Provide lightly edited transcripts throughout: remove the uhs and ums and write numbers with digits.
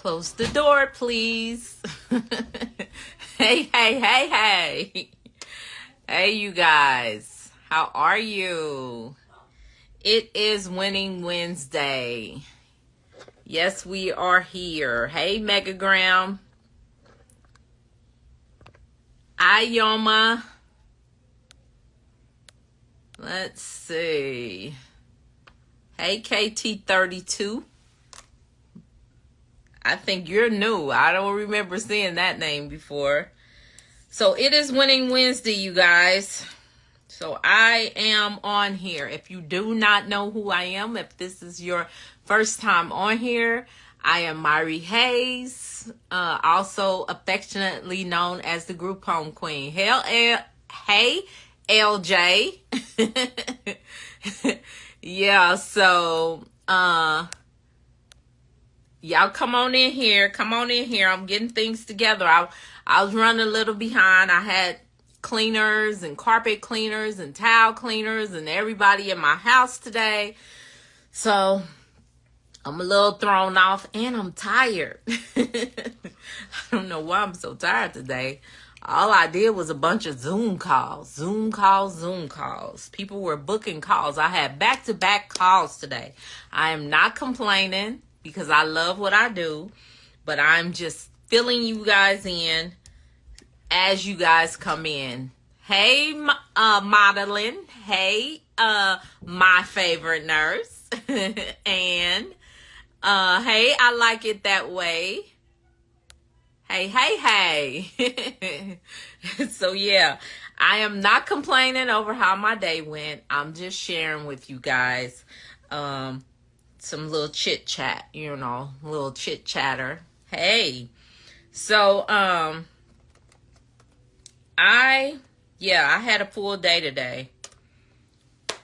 Close the door, please. Hey. Hey, you guys. How are you? It is Winning Wednesday. Yes, we are here. Hey, Megagram. Ayoma. Let's see. Hey, KT32. I think you're new. I don't remember seeing that name before. So it is Winning Wednesday, you guys. So I am on here. If you do not know who I am, if this is your first time on here, I am Myrie Hayes, also affectionately known as the Group Home Queen. Hey, LJ. Yeah, so y'all come on in here. I'm getting things together. I was running a little behind. I had cleaners and carpet cleaners and towel cleaners and everybody in my house today. So I'm a little thrown off and I'm tired. I don't know why I'm so tired today. All I did was a bunch of Zoom calls. People were booking calls. I had back-to-back calls today. I am not complaining because I love what I do, but I'm just filling you guys in as you guys come in. Hey, Madeline. Hey, my favorite nurse. And, hey, I like it that way. Hey. So, yeah, I am not complaining over how my day went. I'm just sharing with you guys some little chit chat, little chit chatter. Hey, so I had a full day today.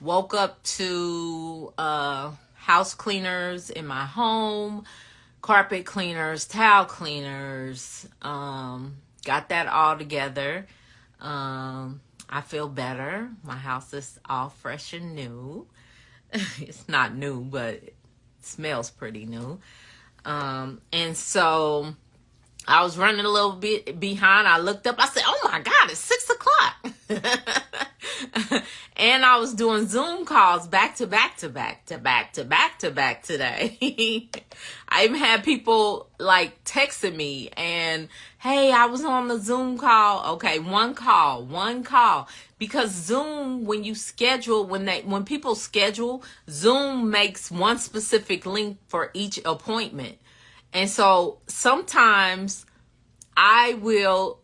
Woke up to house cleaners in my home, carpet cleaners, towel cleaners. Got that all together. I feel better. My house is all fresh and new. It's not new, but it smells pretty new. And so I was running a little bit behind. I looked up. I said, oh my God, it's 6 o'clock. And I was doing Zoom calls back to back today. I even had people like texting me and, hey, I was on the Zoom call. Okay, one call. Because Zoom, when people schedule, Zoom makes one specific link for each appointment. And so sometimes I will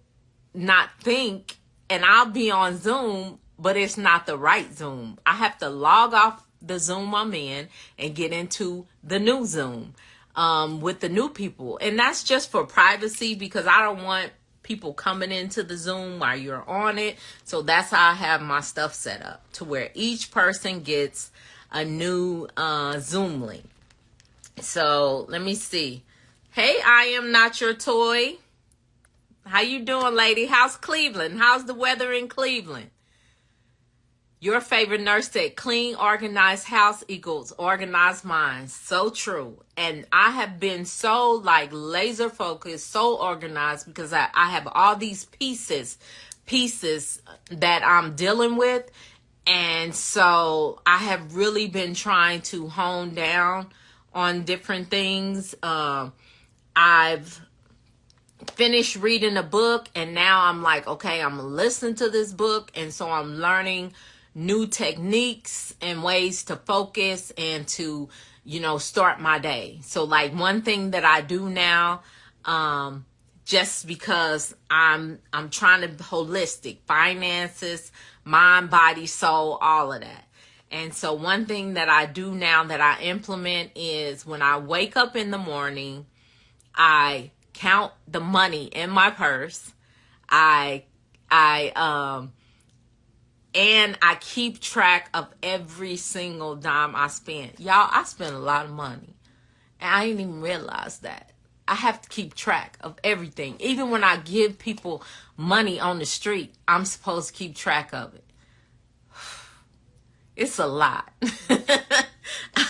not think and I'll be on Zoom, but it's not the right Zoom. I have to log off the Zoom I'm in and get into the new Zoom with the new people. And that's just for privacy because I don't want people coming into the Zoom while you're on it. So that's how I have my stuff set up to where each person gets a new Zoom link. So let me see. Hey, I am not your toy. How you doing, lady? How's Cleveland? How's the weather in Cleveland? Your favorite nurse said, clean, organized house equals organized mind. So true. And I have been so laser focused, so organized because I have all these pieces that I'm dealing with. And so I have really been trying to hone down on different things. I've finished reading a book and now I'm like, okay, I'm listening to this book. And so I'm learning new techniques and ways to focus and to, start my day. So one thing that I do now, just because I'm trying to holistic finances, mind, body, soul, all of that. And so one thing that I do now that I implement is when I wake up in the morning, I count the money in my purse. And I keep track of every single dime I spend. Y'all, I spend a lot of money. And I didn't even realize that. I have to keep track of everything. Even when I give people money on the street, I'm supposed to keep track of it. It's a lot. I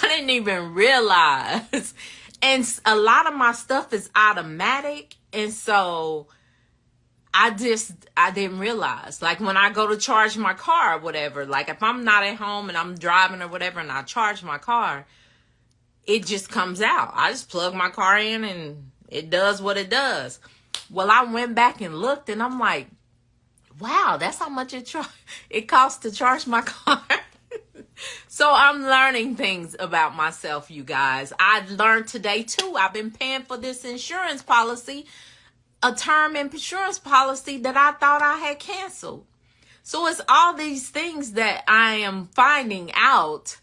didn't even realize And a lot of my stuff is automatic. And so I didn't realize, like when I go to charge my car or whatever, like if I'm not at home and I'm driving or whatever and I charge my car, it just comes out. I just plug my car in and it does what it does. Well, I went back and looked and I'm like, wow, that's how much it costs to charge my car. So I'm learning things about myself, you guys. I learned today too. I've been paying for this insurance policy, a term insurance policy that I thought I had canceled. So it's all these things that I am finding out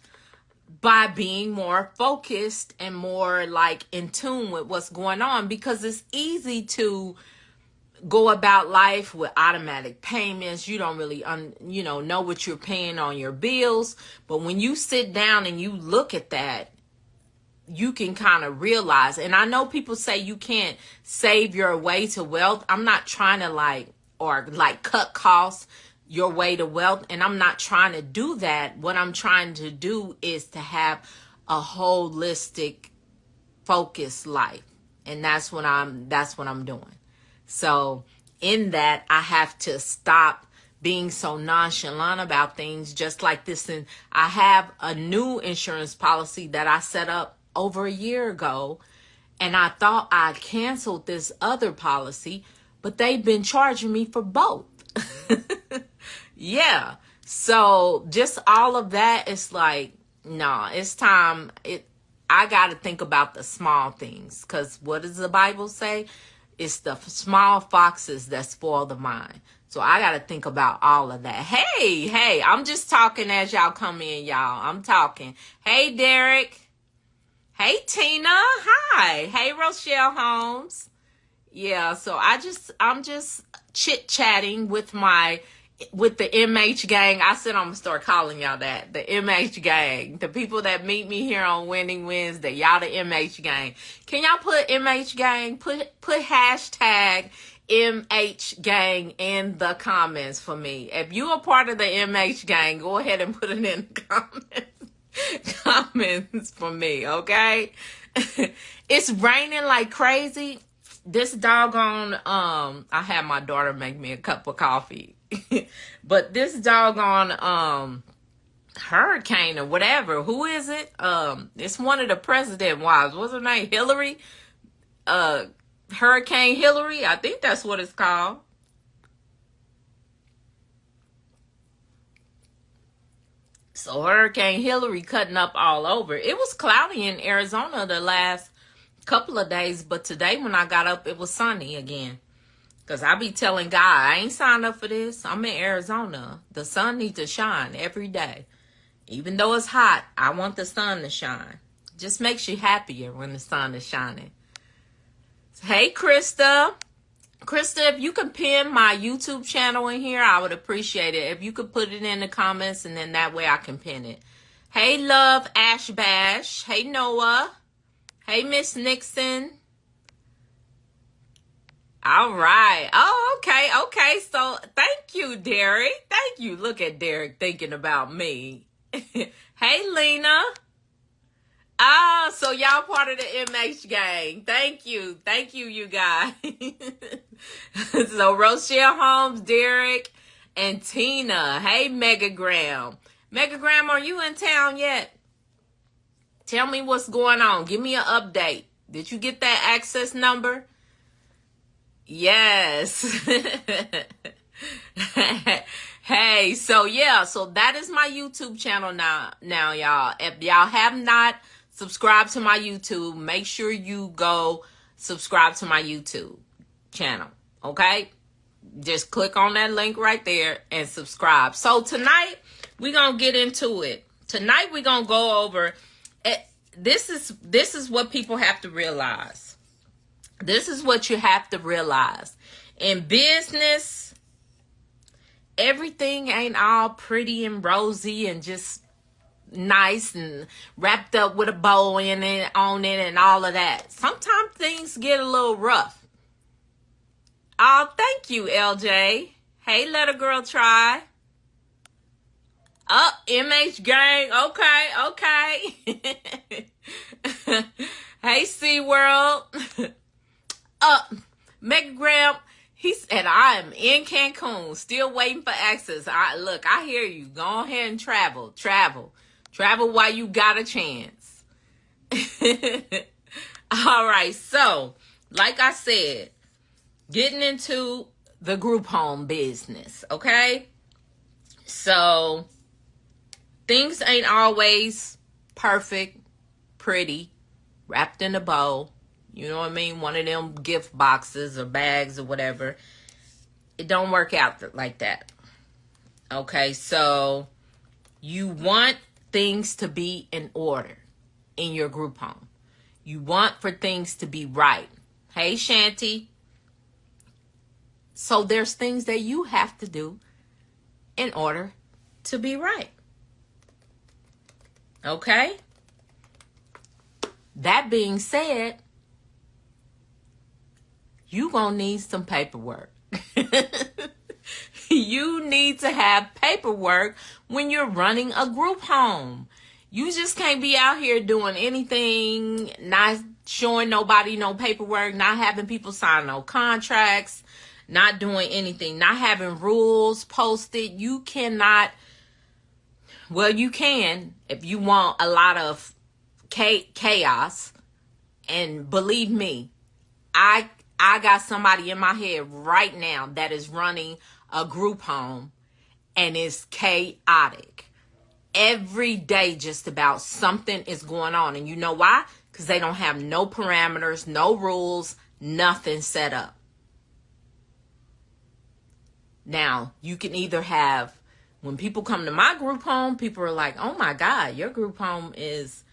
by being more focused and more like in tune with what's going on, because it's easy to go about life with automatic payments. You don't really know what you're paying on your bills. But when you sit down and you look at that, you can kind of realize. And I know people say you can't save your way to wealth. I'm not trying to cut costs your way to wealth. And I'm not trying to do that. What I'm trying to do is to have a holistic, focused life. And that's what I'm doing. So in that, I have to stop being so nonchalant about things just like this. And I have a new insurance policy that I set up over a year ago. And I thought I canceled this other policy, but they've been charging me for both. Yeah. So just all of that is like, no, it's time. I got to think about the small things, because what does the Bible say? It's the small foxes that spoil the vine. So I got to think about all of that. Hey, I'm just talking as y'all come in, y'all. I'm talking. Hey, Derek. Hey, Tina. Hi. Hey, Rochelle Holmes. Yeah, so I'm just chit-chatting with the MH gang. I said I'm going to start calling y'all that. The MH gang. The people that meet me here on Winning Wednesday. Y'all the MH gang. Can y'all put MH gang? Put hashtag MH gang in the comments for me. If you are part of the MH gang, go ahead and put it in the comments for me, okay? It's raining like crazy. This doggone, I had my daughter make me a cup of coffee. But this doggone hurricane or whatever, who is it? It's one of the president wives. What's her name? Hillary? Hurricane Hillary? I think that's what it's called. So Hurricane Hillary cutting up all over. It was cloudy in Arizona the last couple of days, but today when I got up, it was sunny again. Because I be telling God, I ain't signed up for this. I'm in Arizona. The sun needs to shine every day. Even though it's hot, I want the sun to shine. Just makes you happier when the sun is shining. Hey, Krista. Krista, if you could pin my YouTube channel in here, I would appreciate it. If you could put it in the comments, and then that way I can pin it. Hey, Love Ash Bash. Hey, Noah. Hey, Miss Nixon. All right. Oh, okay. So thank you, Derek. Thank you. Look at Derek thinking about me. Hey, Lena. So y'all part of the MH gang. Thank you, you guys. So Rochelle Holmes, Derek, and Tina. Hey, Megagram. Megagram, are you in town yet? Tell me what's going on. Give me an update. Did you get that access number? Yes. Hey, so that is my YouTube channel now, y'all. If y'all have not subscribed to my YouTube, make sure you go subscribe to my YouTube channel, okay? Just click on that link right there and subscribe. So tonight, we're going to get into it. Tonight, we're going to go over, this is what people have to realize. This is what you have to realize. In business, everything ain't all pretty and rosy and just nice and wrapped up with a bow in it, on it, and all of that. Sometimes things get a little rough. Oh, thank you, LJ. Hey, let a girl try. Oh, MH gang. Okay. Hey, SeaWorld. Megagram, he said, I am in Cancun, still waiting for access. I hear you. Go ahead and travel. Travel while you got a chance. All right. So, like I said, getting into the group home business. Okay. So, things ain't always perfect, pretty, wrapped in a bow. You know what I mean? One of them gift boxes or bags or whatever. It don't work out like that. Okay, so you want things to be in order in your group home. You want for things to be right. Hey, Shanty. So there's things that you have to do in order to be right. Okay? That being said, you gonna need some paperwork. You need to have paperwork when you're running a group home. You just can't be out here doing anything, not showing nobody no paperwork, not having people sign no contracts, not doing anything, not having rules posted. You cannot, well, you can if you want a lot of chaos. And believe me, I got somebody in my head right now that is running a group home and it's chaotic. Every day just about something is going on. And you know why? Because they don't have no parameters, no rules, nothing set up. Now, you can either have, when people come to my group home, people are like, oh my God, your group home is,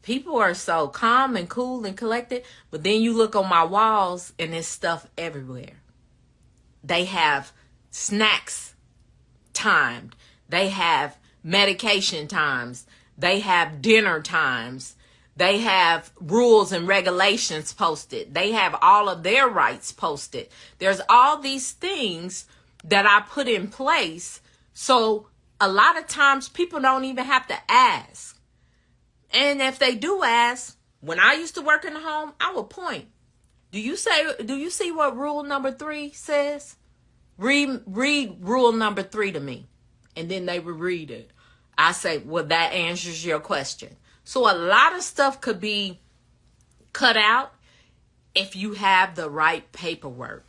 people are so calm and cool and collected. But then you look on my walls and there's stuff everywhere. They have snacks timed. They have medication times. They have dinner times. They have rules and regulations posted. They have all of their rights posted. There's all these things that I put in place. So a lot of times people don't even have to ask. And if they do ask, when I used to work in the home, I would point. Do you see what rule number 3 says? Read rule number 3 to me. And then they would read it. I say, well, that answers your question. So a lot of stuff could be cut out if you have the right paperwork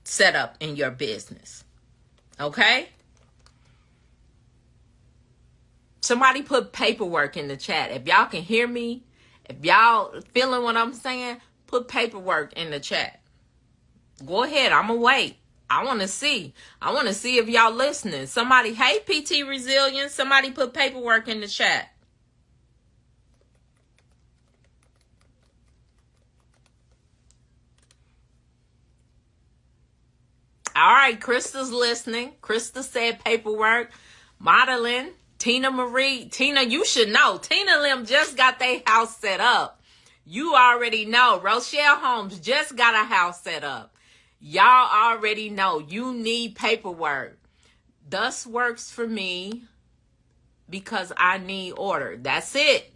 set up in your business. Okay? Somebody put paperwork in the chat. If y'all can hear me, if y'all feeling what I'm saying, put paperwork in the chat. Go ahead. I'm going to wait. I want to see. I want to see if y'all listening. Somebody, hey, PT Resilience, somebody put paperwork in the chat. All right, Krista's listening. Krista said paperwork. Modeling. Tina Marie. Tina, you should know. Tina Lim just got their house set up. You already know. Rochelle Holmes just got a house set up. Y'all already know you need paperwork. Thus works for me because I need order. That's it.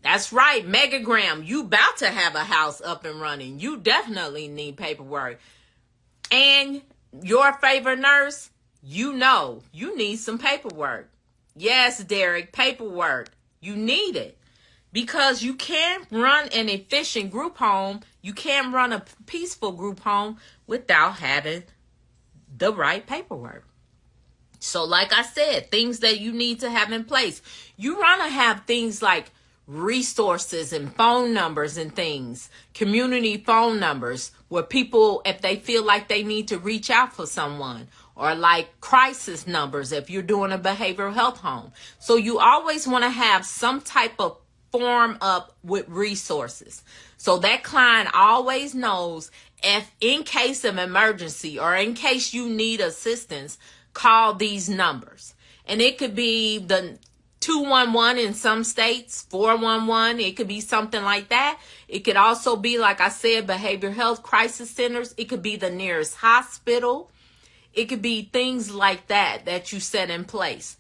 That's right. Megagram, you about to have a house up and running. You definitely need paperwork. And your favorite nurse, you know you need some paperwork. Yes, Derek, paperwork. You need it. Because you can't run an efficient group home. You can't run a peaceful group home without having the right paperwork. So like I said, things that you need to have in place. You want to have things like resources and phone numbers and things. Community phone numbers where people, if they feel like they need to reach out for someone. Or like crisis numbers if you're doing a behavioral health home. So you always want to have some type of form up with resources. So that client always knows if in case of emergency or in case you need assistance, call these numbers. And it could be the 211 in some states, 411. It could be something like that. It could also be, like I said, behavioral health crisis centers. It could be the nearest hospital. It could be things like that you set in place.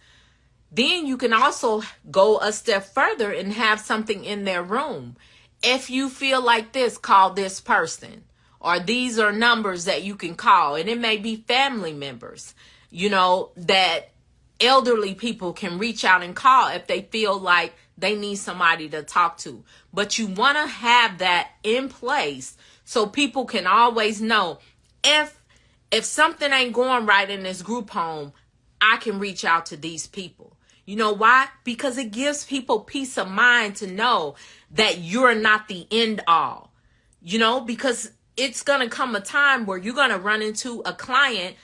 Then you can also go a step further and have something in their room. if you feel like this, call this person. Or these are numbers that you can call. And it may be family members, that elderly people can reach out and call if they feel like they need somebody to talk to. But you want to have that in place so people can always know if something ain't going right in this group home, I can reach out to these people. You know why? Because it gives people peace of mind to know that you're not the end all. Because it's going to come a time where you're going to run into a client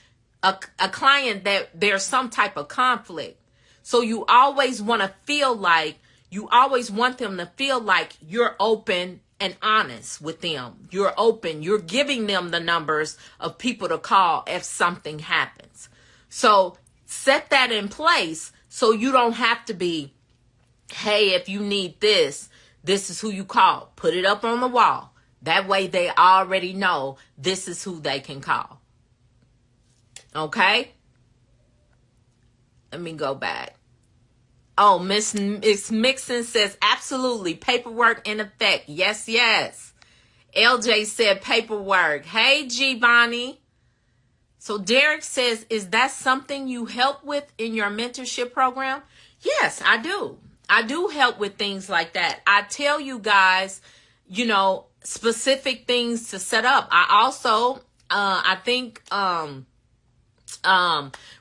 that there's some type of conflict. So you always want them to feel like you're open and honest with them. You're open. You're giving them the numbers of people to call if something happens. So set that in place so you don't have to be, hey, if you need this, this is who you call. Put it up on the wall. That way they already know this is who they can call. Okay? Let me go back. Oh, Miss Mixon says, absolutely. Paperwork in effect. Yes, yes. LJ said paperwork. Hey, G Bonnie. So Derek says, is that something you help with in your mentorship program? Yes, I do. I do help with things like that. I tell you guys, specific things to set up. I also, I think,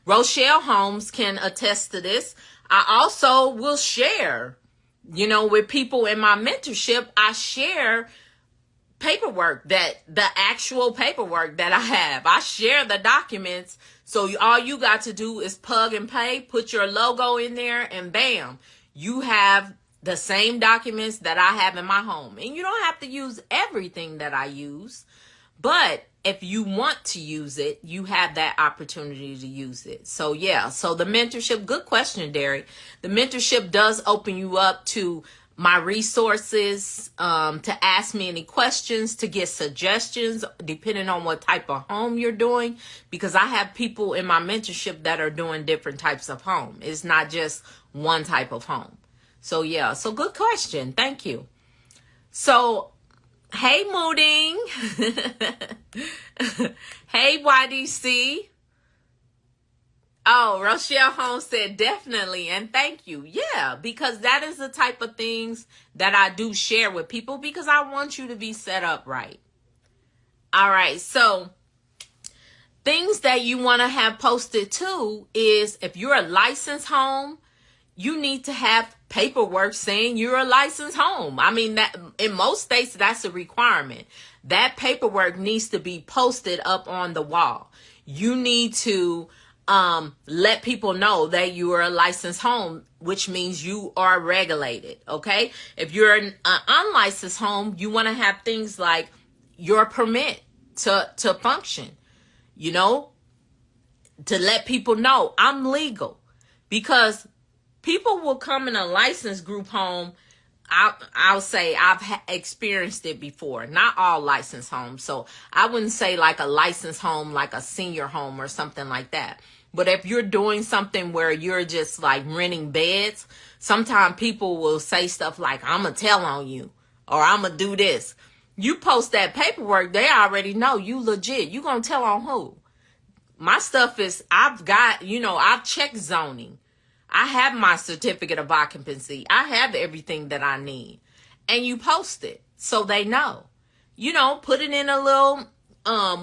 Rochelle Holmes can attest to this. I also will share, with people in my mentorship, I share paperwork, the actual paperwork that I have. I share the documents. So all you got to do is plug and play, put your logo in there, and bam, you have the same documents that I have in my home. And you don't have to use everything that I use, but if you want to use it, you have that opportunity to use it. So yeah, so the mentorship, good question, Derek. The mentorship does open you up to my resources, to ask me any questions, to get suggestions, depending on what type of home you're doing, because I have people in my mentorship that are doing different types of home. It's not just one type of home. So yeah, so good question. Thank you. So, hey, Mooding. Hey, YDC. Oh, Rochelle Holmes said definitely and thank you. Yeah, because that is the type of things that I do share with people because I want you to be set up right. All right, so things that you want to have posted too is if you're a licensed home, you need to have paperwork saying you're a licensed home. I mean, that in most states, that's a requirement. That paperwork needs to be posted up on the wall. You need to let people know that you are a licensed home, which means you are regulated. Okay. If you're an unlicensed home, you want to have things like your permit to function, to let people know I'm legal, because people will come in a licensed group home. I'll say I've experienced it before. Not all licensed homes. So I wouldn't say like a licensed home, like a senior home or something like that. But if you're doing something where you're just like renting beds, sometimes people will say stuff like, I'm going to tell on you, or I'm going to do this. You post that paperwork, they already know you legit. You going to tell on who? My stuff is, I've checked zoning. I have my certificate of occupancy. I have everything that I need. And you post it so they know. Put it in a little,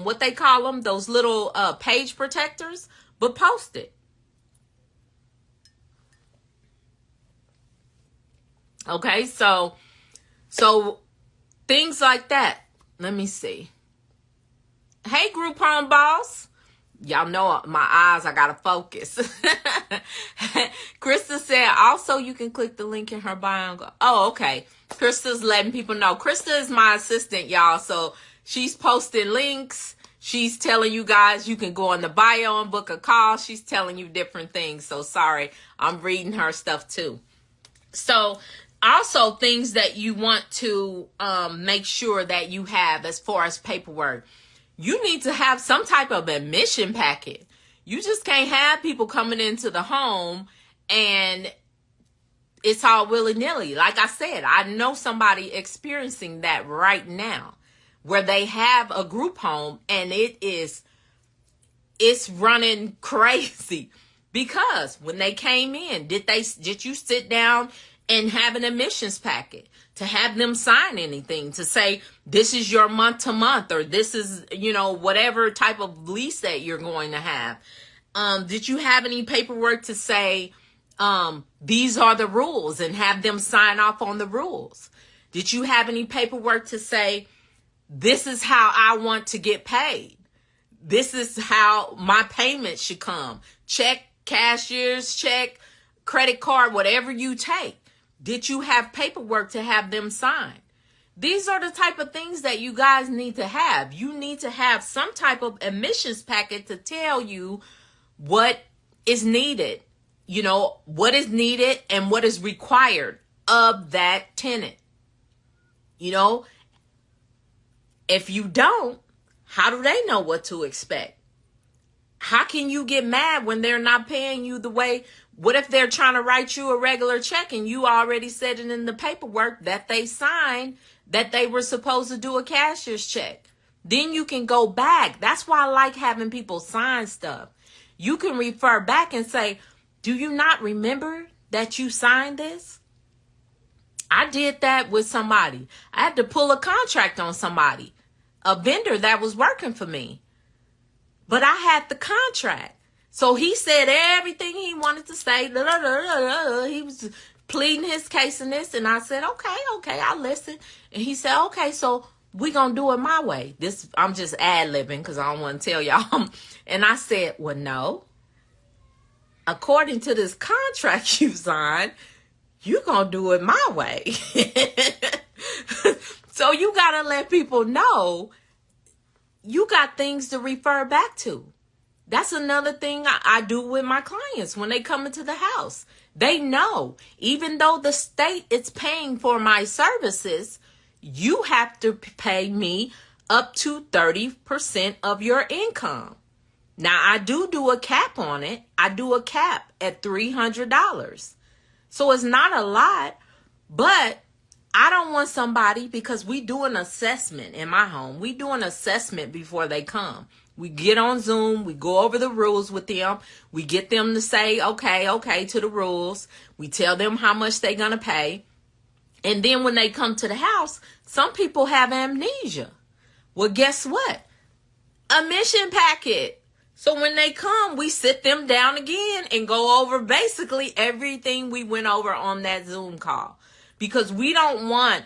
what they call them, those little page protectors, but post it. Okay, so things like that. Let me see. Hey, group home boss. Y'all know my eyes, I gotta focus. Krista said, also you can click the link in her bio and go. Oh, okay. Krista's letting people know. Krista is my assistant, y'all. So she's posting links. She's telling you guys you can go on the bio and book a call. She's telling you different things. So sorry, I'm reading her stuff too. So also things that you want to make sure that you have as far as paperwork. You need to have some type of admission packet. You just can't have people coming into the home and it's all willy-nilly. Like I said, I know somebody experiencing that right now where they have a group home and it's running crazy. Because when they came in, did you sit down and have an admissions packet to have them sign anything to say this is your month to month, or this is, whatever type of lease that you're going to have? Did you have any paperwork to say these are the rules and have them sign off on the rules? Did you have any paperwork to say this is how I want to get paid? This is how my payment should come. Check, cashier's check, credit card, whatever you take. Did you have paperwork to have them sign? These are the type of things that you guys need to have. You need to have some type of admissions packet to tell you what is needed, what is needed and what is required of that tenant. If you don't, how do they know what to expect? How can you get mad when they're not paying you the way? What if they're trying to write you a regular check and you already said it in the paperwork that they signed that they were supposed to do a cashier's check? Then you can go back. That's why I like having people sign stuff. You can refer back and say, do you not remember that you signed this? I did that with somebody. I had to pull a contract on somebody, a vendor that was working for me. But I had the contract. So he said everything he wanted to say. He was pleading his case in this. And I said, okay, I'll listen. And he said, okay, so we're going to do it my way. I'm just ad-libbing because I don't want to tell y'all. And I said, well, no. According to this contract you signed, you're going to do it my way. So you got to let people know you got things to refer back to. That's another thing I do with my clients when they come into the house. They know, even though the state is paying for my services, you have to pay me up to 30% of your income. Now, I do a cap on it. I do a cap at $300. So it's not a lot, but I don't want somebody, because we do an assessment in my home. We do an assessment before they come. We get on Zoom. We go over the rules with them. We get them to say, okay to the rules. We tell them how much they're going to pay. And then when they come to the house, some people have amnesia. Well, guess what? Admission packet. So when they come, we sit them down again and go over basically everything we went over on that Zoom call. Because we don't want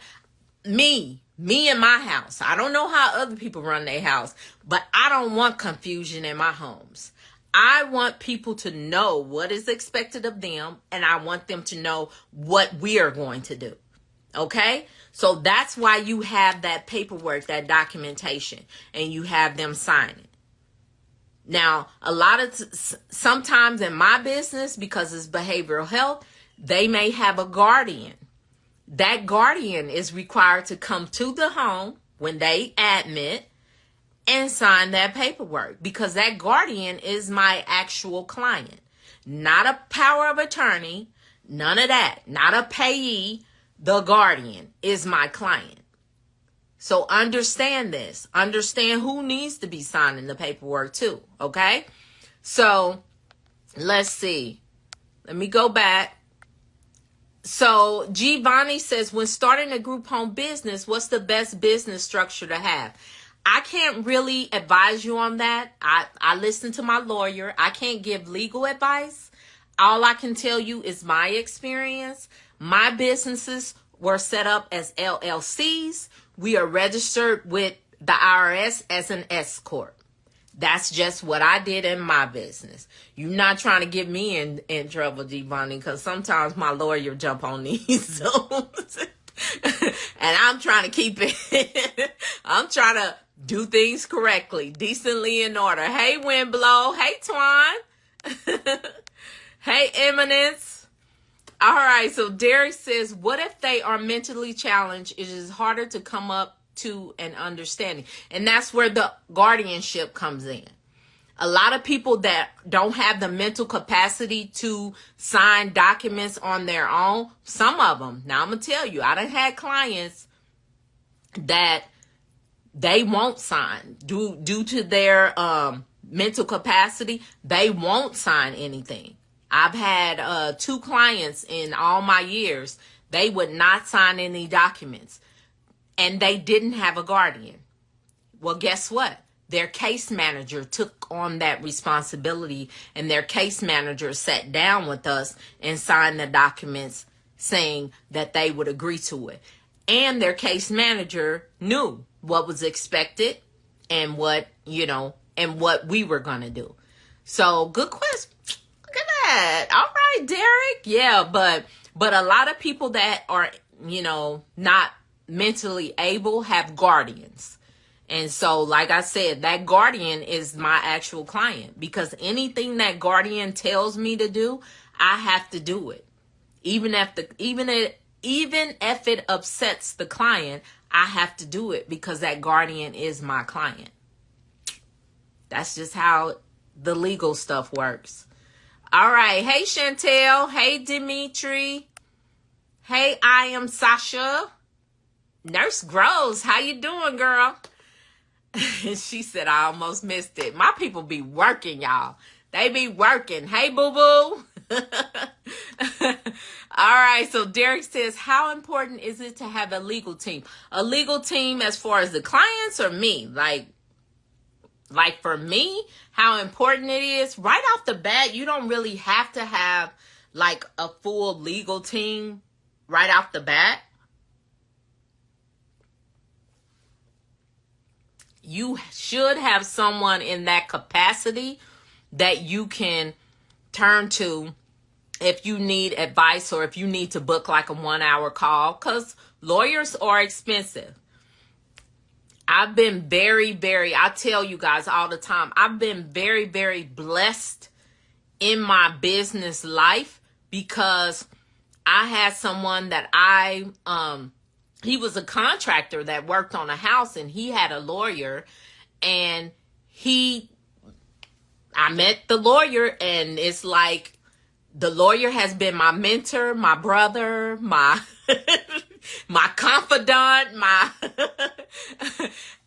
me in my house. I don't know how other people run their house, but I don't want confusion in my homes. I want people to know what is expected of them, and I want them to know what we are going to do. Okay? So that's why you have that paperwork, that documentation, and you have them sign it. Now, sometimes in my business, because it's behavioral health, they may have a guardian. That guardian is required to come to the home when they admit and sign that paperwork, because that guardian is my actual client. Not a power of attorney, none of that. Not a payee. The guardian is my client. So understand this. Understand who needs to be signing the paperwork too, okay? So let's see. Let me go back. So Giovanni says, when starting a group home business, what's the best business structure to have? I can't really advise you on that. I listen to my lawyer. I can't give legal advice. All I can tell you is my experience. My businesses were set up as LLCs. We are registered with the IRS as an S Corp. That's just what I did in my business. You're not trying to get me in trouble, Giovanni, because sometimes my lawyer jump on these Zooms. And I'm trying to keep it. I'm trying to do things correctly, decently in order. Hey, Windblow. Hey, Twan. Hey, Eminence. All right. So Derek says, what if they are mentally challenged? It is harder to come up to an understanding. And that's where the guardianship comes in. A lot of people that don't have the mental capacity to sign documents on their own, some of them, now I'm going to tell you, I done had clients that they won't sign due to their mental capacity. They won't sign anything. I've had 2 clients in all my years. They would not sign any documents, and they didn't have a guardian. Well, guess what? Their case manager took on that responsibility, and their case manager sat down with us and signed the documents saying that they would agree to it. And their case manager knew what was expected and what, and what we were going to do. So, good question. Look at that. All right, Derek. Yeah, but a lot of people that are, not mentally able have guardians. And so, like I said, that guardian is my actual client, because anything that guardian tells me to do, I have to do it. Even if it upsets the client, I have to do it because that guardian is my client. That's just how the legal stuff works. All right. Hey, Chantel. Hey, Dimitri. Hey, I am Sasha. Nurse Groves, how you doing, girl? She said, I almost missed it. My people be working, y'all. They be working. Hey, boo-boo. All right. So Derek says, how important is it to have a legal team? A legal team as far as the clients or me? Like for me, how important it is right off the bat. You don't really have to have like a full legal team right off the bat. You should have someone in that capacity that you can turn to if you need advice or if you need to book like a 1-hour call, because lawyers are expensive. I've been I tell you guys all the time, I've been very, very blessed in my business life because I had someone that he was a contractor that worked on a house, and he had a lawyer, and I met the lawyer, and it's like the lawyer has been my mentor, my brother, my my confidant,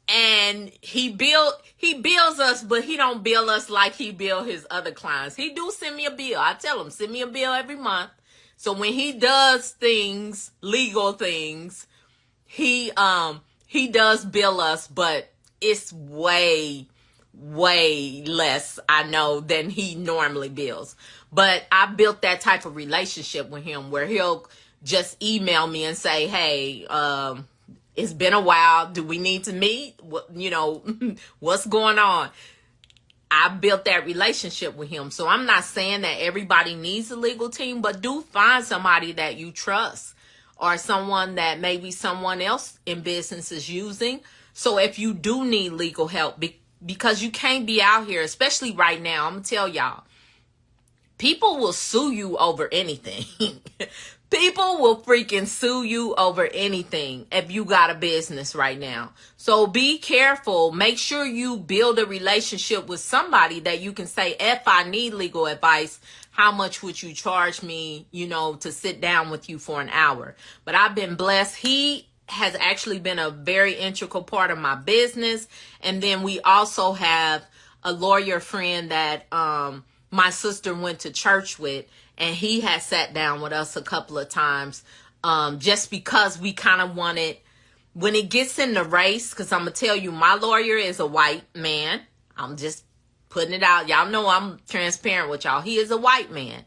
and he bills us, but he don't bill us like he bill his other clients. He do send me a bill. I tell him, send me a bill every month. So when he does things, legal things, he does bill us, but it's way less, I know, than he normally bills. But I built that type of relationship with him where he'll just email me and say, hey, it's been a while. Do we need to meet? What's going on? I built that relationship with him. So I'm not saying that everybody needs a legal team, but do find somebody that you trust or someone that maybe someone else in business is using. So if you do need legal help, because you can't be out here, especially right now, I'm going to tell y'all, people will sue you over anything. People will freaking sue you over anything if you got a business right now. So be careful. Make sure you build a relationship with somebody that you can say, if I need legal advice, how much would you charge me, to sit down with you for an hour? But I've been blessed. He has actually been a very integral part of my business. And then we also have a lawyer friend that my sister went to church with, and he has sat down with us a couple of times just because we kind of wanted, when it gets in the race, because I'm going to tell you, my lawyer is a white man. I'm just putting it out. Y'all know I'm transparent with y'all. He is a white man.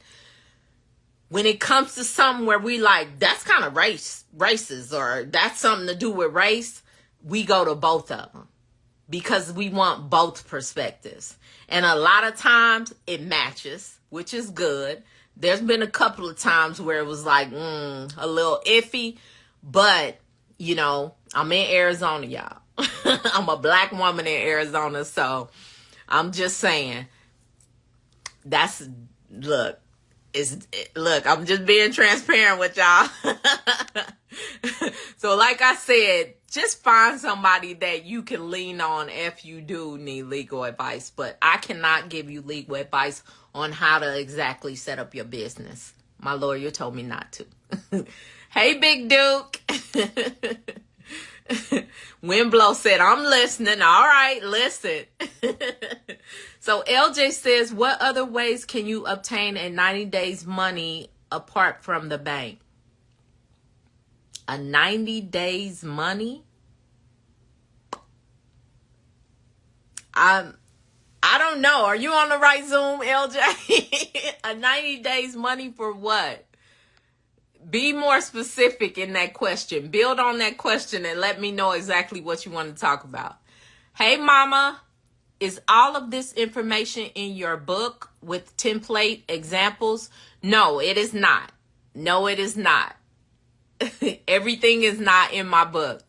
When it comes to something where we like, that's kind of racist, or that's something to do with race, we go to both of them because we want both perspectives. And a lot of times it matches, which is good. There's been a couple of times where it was like, a little iffy, but I'm in Arizona, y'all. I'm a black woman in Arizona. So I'm just saying look, I'm just being transparent with y'all. So like I said, Just find somebody that you can lean on if you do need legal advice. But I cannot give you legal advice on how to exactly set up your business. My lawyer told me not to. Hey, Big Duke. Windblow said, I'm listening. All right, listen. So LJ says, what other ways can you obtain a 90 days money apart from the bank? A 90 days money? I don't know. Are you on the right Zoom, LJ? A 90 days money for what? Be more specific in that question. Build on that question and let me know exactly what you want to talk about. Hey, Mama, is all of this information in your book with template examples? No, it is not. No, it is not. Everything is not in my book.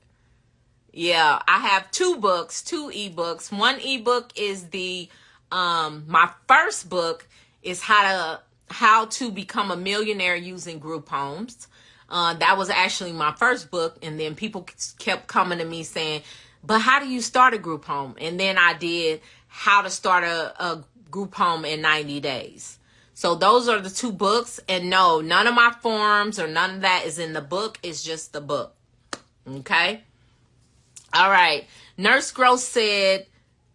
Yeah, I have 2 books, 2 ebooks. One ebook is the my first book is how to become a millionaire using group homes. That was actually my first book, and then people kept coming to me saying, but how do you start a group home? And then I did how to start a group home in 90 days. So those are the 2 books, and no, none of my forms or none of that is in the book. It's just the book. Okay? All right. Nurse Gross said,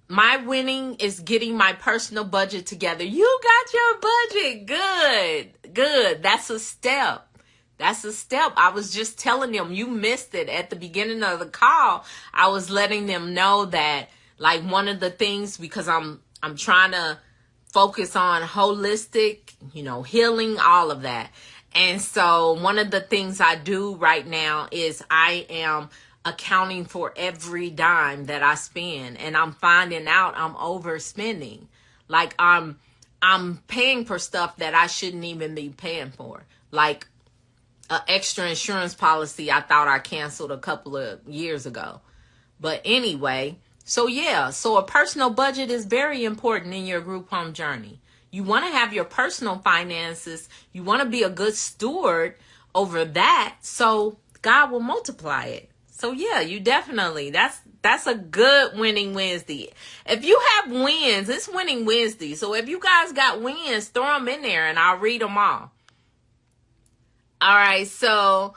my winning is getting my personal budget together. You got your budget. Good. Good. That's a step. That's a step. I was just telling them, you missed it at the beginning of the call. I was letting them know that, like, one of the things, because I'm trying to focus on holistic, healing, all of that. And so one of the things I do right now is I am accounting for every dime that I spend, and I'm finding out I'm overspending. Like I'm paying for stuff that I shouldn't even be paying for. Like an extra insurance policy I thought I canceled a couple of years ago. But anyway, so a personal budget is very important in your group home journey. You want to have your personal finances. You want to be a good steward over that, so God will multiply it. So you definitely, that's a good winning Wednesday. If you have wins, it's winning Wednesday. So if you guys got wins, throw them in there and I'll read them all. All right. So,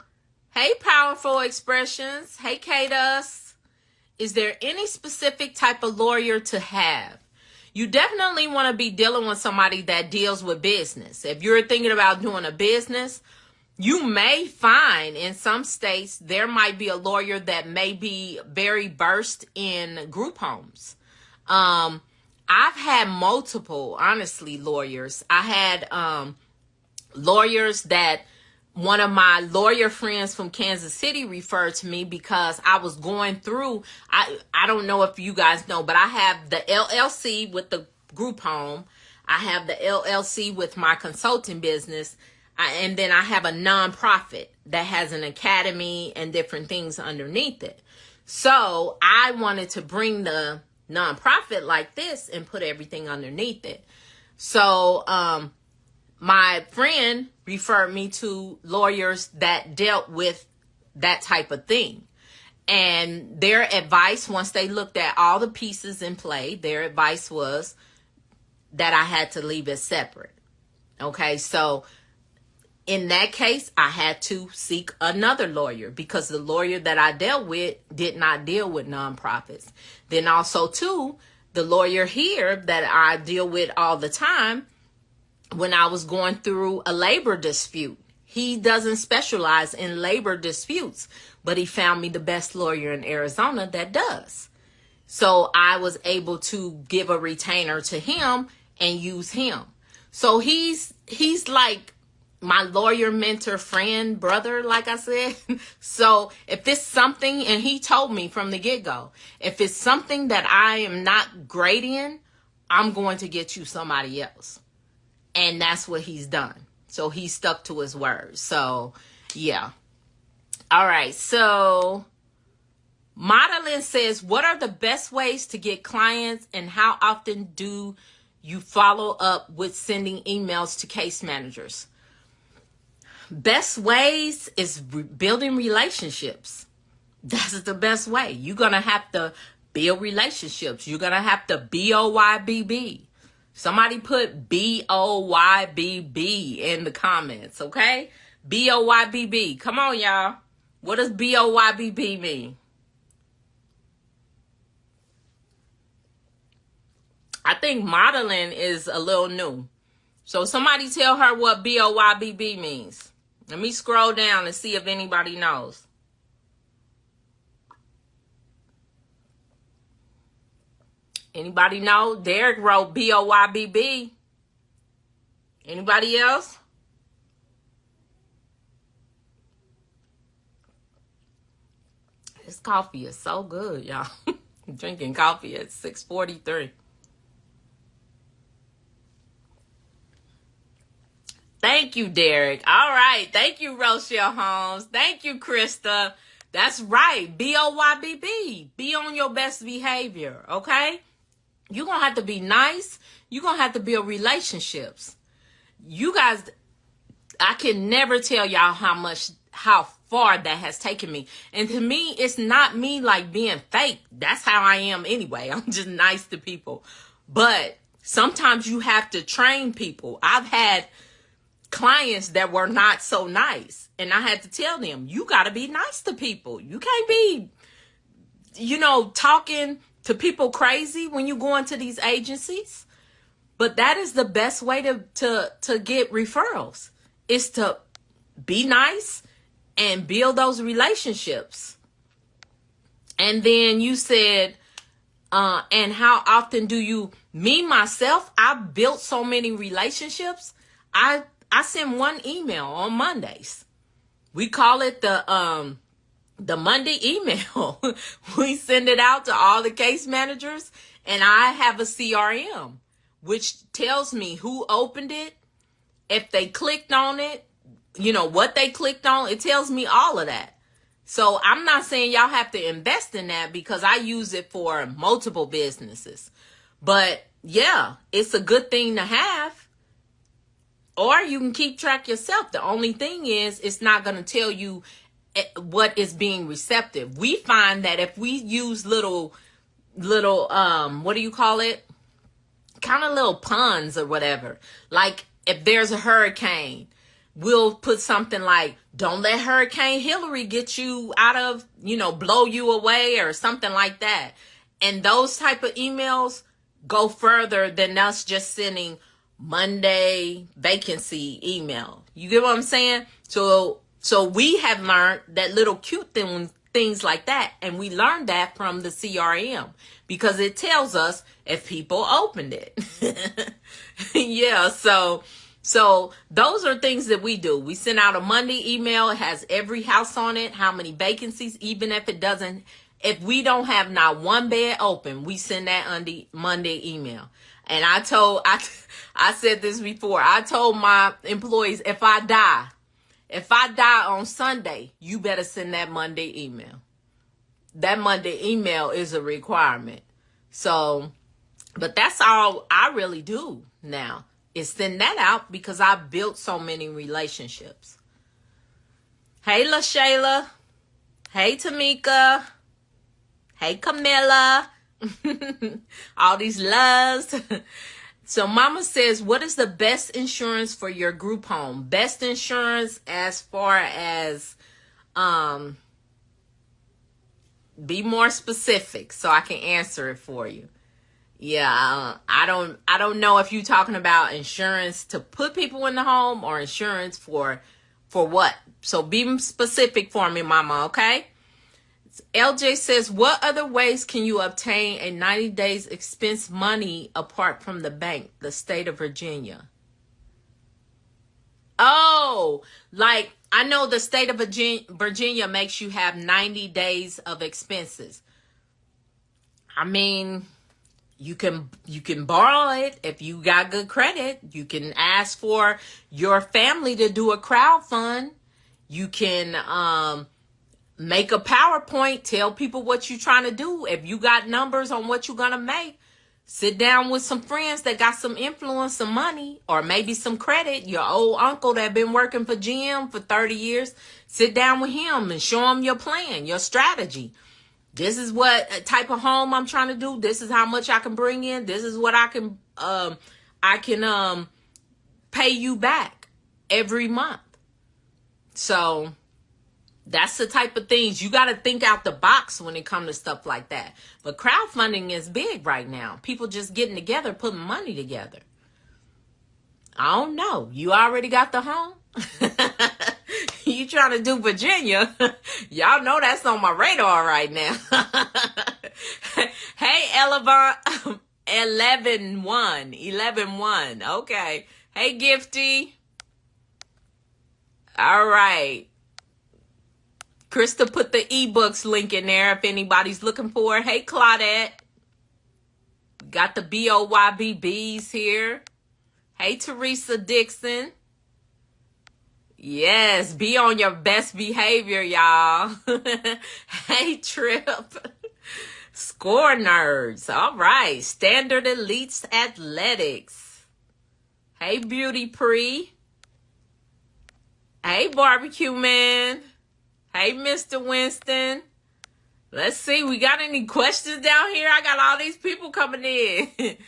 hey, Powerful Expressions. Hey, Katus. Is there any specific type of lawyer to have? You definitely want to be dealing with somebody that deals with business. If you're thinking about doing a business, you may find in some states there might be a lawyer that may be very versed in group homes. I've had multiple, honestly, lawyers. I had lawyers that one of my lawyer friends from Kansas City referred to me because I was going through, I don't know if you guys know, but I have the LLC with the group home. I have the LLC with my consulting business. And then I have a nonprofit that has an academy and different things underneath it. So I wanted to bring the nonprofit like this and put everything underneath it. So my friend referred me to lawyers that dealt with that type of thing. And their advice, once they looked at all the pieces in play, their advice was that I had to leave it separate. Okay, so in that case, I had to seek another lawyer because the lawyer that I dealt with did not deal with nonprofits. Then also, too, the lawyer here that I deal with all the time, when I was going through a labor dispute, he doesn't specialize in labor disputes, but he found me the best lawyer in Arizona that does. So I was able to give a retainer to him and use him. So he's like my lawyer, mentor, friend, brother, like I said. So if it's something, and he told me from the get-go, if it's something that I am not great in, I'm going to get you somebody else. And that's what he's done. So he stuck to his word. So, yeah. All right. So, Madeline says, what are the best ways to get clients, and how often do you follow up with sending emails to case managers? Best ways is building relationships. That's the best way. You're going to have to build relationships. You're going to have to BOYBB. Somebody put BOYBB in the comments, okay? BOYBB. Come on, y'all. What does BOYBB mean? I think modeling is a little new. So somebody tell her what BOYBB means. Let me scroll down and see if anybody knows. Anybody know? Derek wrote BOYBB. Anybody else? This coffee is so good, y'all. Drinking coffee at 6:43. Thank you, Derek. All right. Thank you, Rochelle Holmes. Thank you, Krista. That's right. BOYBB. Be on your best behavior, okay? You're going to have to be nice. You're going to have to build relationships. You guys, I can never tell y'all how far that has taken me. And to me, it's not me like being fake. That's how I am anyway. I'm just nice to people. But sometimes you have to train people. I've had clients that were not so nice, and I had to tell them, you got to be nice to people. You can't be, talking to people crazy when you go into these agencies. But that is the best way to get referrals, is to be nice and build those relationships. And then you said, and how often do you, myself, I've built so many relationships. I send one email on Mondays. We call it the Monday email. We send it out to all the case managers, and I have a CRM, which tells me who opened it, if they clicked on it, what they clicked on. It tells me all of that. So I'm not saying y'all have to invest in that, because I use it for multiple businesses. But yeah, it's a good thing to have. Or you can keep track yourself. The only thing is, it's not going to tell you what is being receptive. We find that if we use little, what do you call it? Kind of little puns or whatever. Like if there's a hurricane, we'll put something like, don't let Hurricane Hillary get you out of, blow you away, or something like that. And those type of emails go further than us just sending Monday vacancy email. You get what I'm saying? So we have learned that little cute things like that. And we learned that from the CRM, because it tells us if people opened it. Yeah. So those are things that we do. We send out a Monday email. It has every house on it, how many vacancies, even if if we don't have not one bed open, we send that Monday email. And I said this before. I told my employees, if I die on Sunday, you better send that Monday email. That Monday email is a requirement. So, but that's all I really do now, is send that out, because I've built so many relationships. Hey, LaShayla. Hey, Tamika. Hey, Camilla. All these loves. So Mama says, what is the best insurance for your group home? Best insurance as far as, be more specific so I can answer it for you. Yeah, I don't know if you're talking about insurance to put people in the home or insurance for what. So be specific for me, Mama, okay? LJ says, what other ways can you obtain a 90 days expense money apart from the bank, the state of Virginia? Oh, like I know the state of Virginia makes you have 90 days of expenses. I mean, you can borrow it if you got good credit. You can ask for your family to do a crowd fund. You can make a PowerPoint, tell people what you're trying to do. If you got numbers on what you're going to make, Sit down with some friends that got some influence, some money, or maybe some credit. Your old uncle that been working for GM for 30 years. Sit down with him and show him your plan, your strategy. This is what type of home I'm trying to do. This is how much I can bring in. This is what I can pay you back every month. So that's the type of things you got to think out the box when it comes to stuff like that. But crowdfunding is big right now. People just getting together, putting money together. I don't know. You already got the home? You trying to do Virginia? Y'all know that's on my radar right now. Hey, 11-1. Okay. Hey, Gifty. All right. Krista put the ebooks link in there if anybody's looking for it. Hey, Claudette. Got the BOYBBs here. Hey, Teresa Dixon. Yes, be on your best behavior, y'all. Hey, Trip. Score nerds. All right. Standard Elites Athletics. Hey, Beauty Pre. Hey, Barbecue Man. Hey, Mr. Winston. Let's see. We got any questions down here? I got all these people coming in.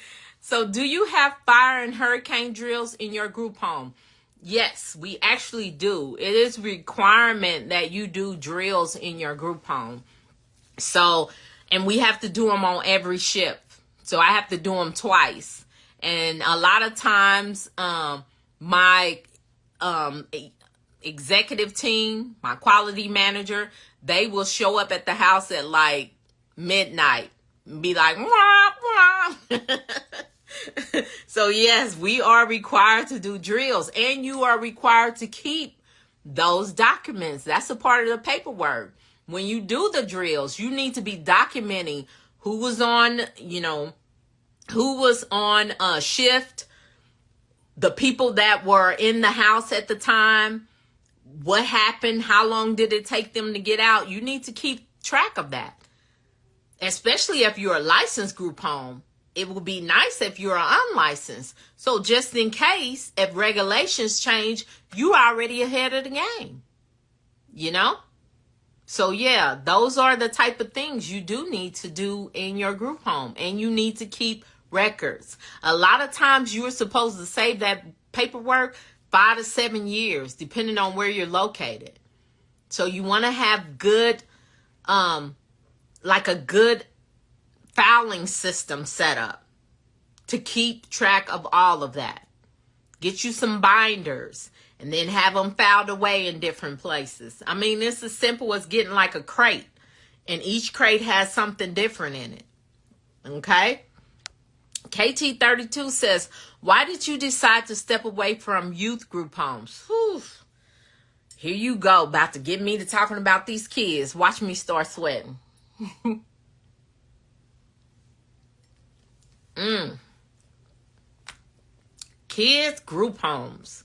So do you have fire and hurricane drills in your group home? Yes, we actually do. It is a requirement that you do drills in your group home. So, and we have to do them on every shift. So I have to do them twice. And a lot of times, my executive team, my quality manager, they will show up at the house at like midnight and be like, wah, wah. So yes, we are required to do drills, and you are required to keep those documents. That's a part of the paperwork. When you do the drills, you need to be documenting who was on, shift, the people that were in the house at the time, what happened, how long did it take them to get out. You need to keep track of that, especially if you're a licensed group home. It would be nice if you're unlicensed. So just in case, if regulations change, you're already ahead of the game, So yeah, those are the type of things you do need to do in your group home, and you need to keep records. A lot of times you're supposed to save that paperwork 5 to 7 years, depending on where you're located. So you want to have good, a good filing system set up to keep track of all of that. Get you some binders and then have them filed away in different places. I mean, it's as simple as getting like a crate, and each crate has something different in it. Okay? KT32 says, why did you decide to step away from youth group homes? Whew. Here you go, about to get me to talking about these kids. Watch me start sweating. Kids group homes.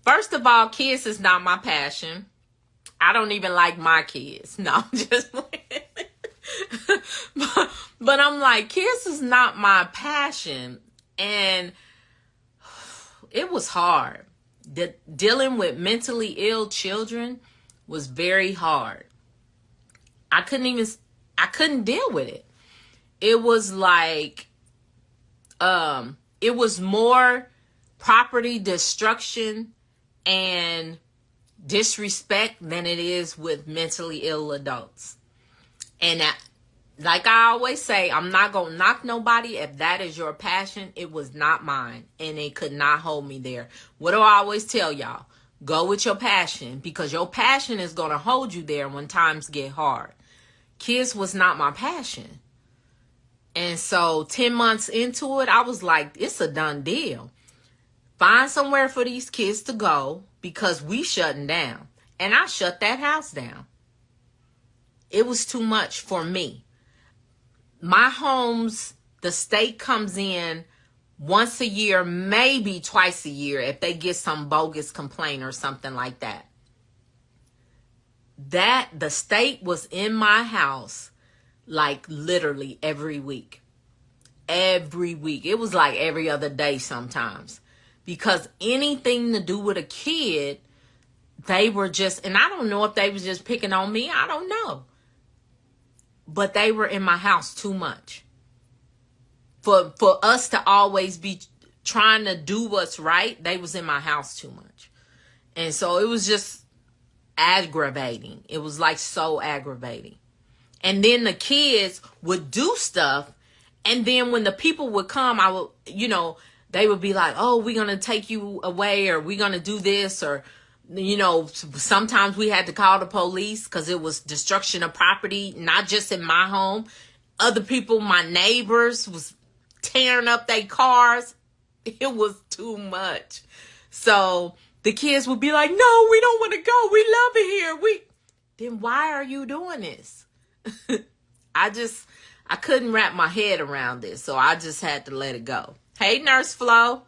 First of all, kids is not my passion. I don't even like my kids. No, I'm just but I'm like, kids is not my passion. And it was hard. Dealing with mentally ill children was very hard. I couldn't deal with it. It was like, it was more property destruction and disrespect than it is with mentally ill adults. And like I always say, I'm not going to knock nobody. If that is your passion, it was not mine, and it could not hold me there. What do I always tell y'all? Go with your passion, because your passion is going to hold you there when times get hard. Kids was not my passion. And so 10 months into it, I was like, it's a done deal. Find somewhere for these kids to go, because we shutting down. And I shut that house down. It was too much for me. My homes, the state comes in once a year, maybe twice a year, if they get some bogus complaint or something like that. The state was in my house like literally every week. every week. It was like every other day sometimes. Because anything to do with a kid, they were just, and I don't know if they was just picking on me. I don't know. But they were in my house too much. For us to always be trying to do what's right, they was in my house too much. And so it was just aggravating. It was like so aggravating. And then the kids would do stuff. And then when the people would come, I would, they would be like, oh, we're going to take you away, or we're going to do this, or, sometimes we had to call the police because it was destruction of property, not just in my home. Other people, my neighbors, was tearing up their cars. It was too much. So the kids would be like, no, we don't want to go. We love it here. Then why are you doing this? I couldn't wrap my head around this, so I just had to let it go. Hey, Nurse Flo.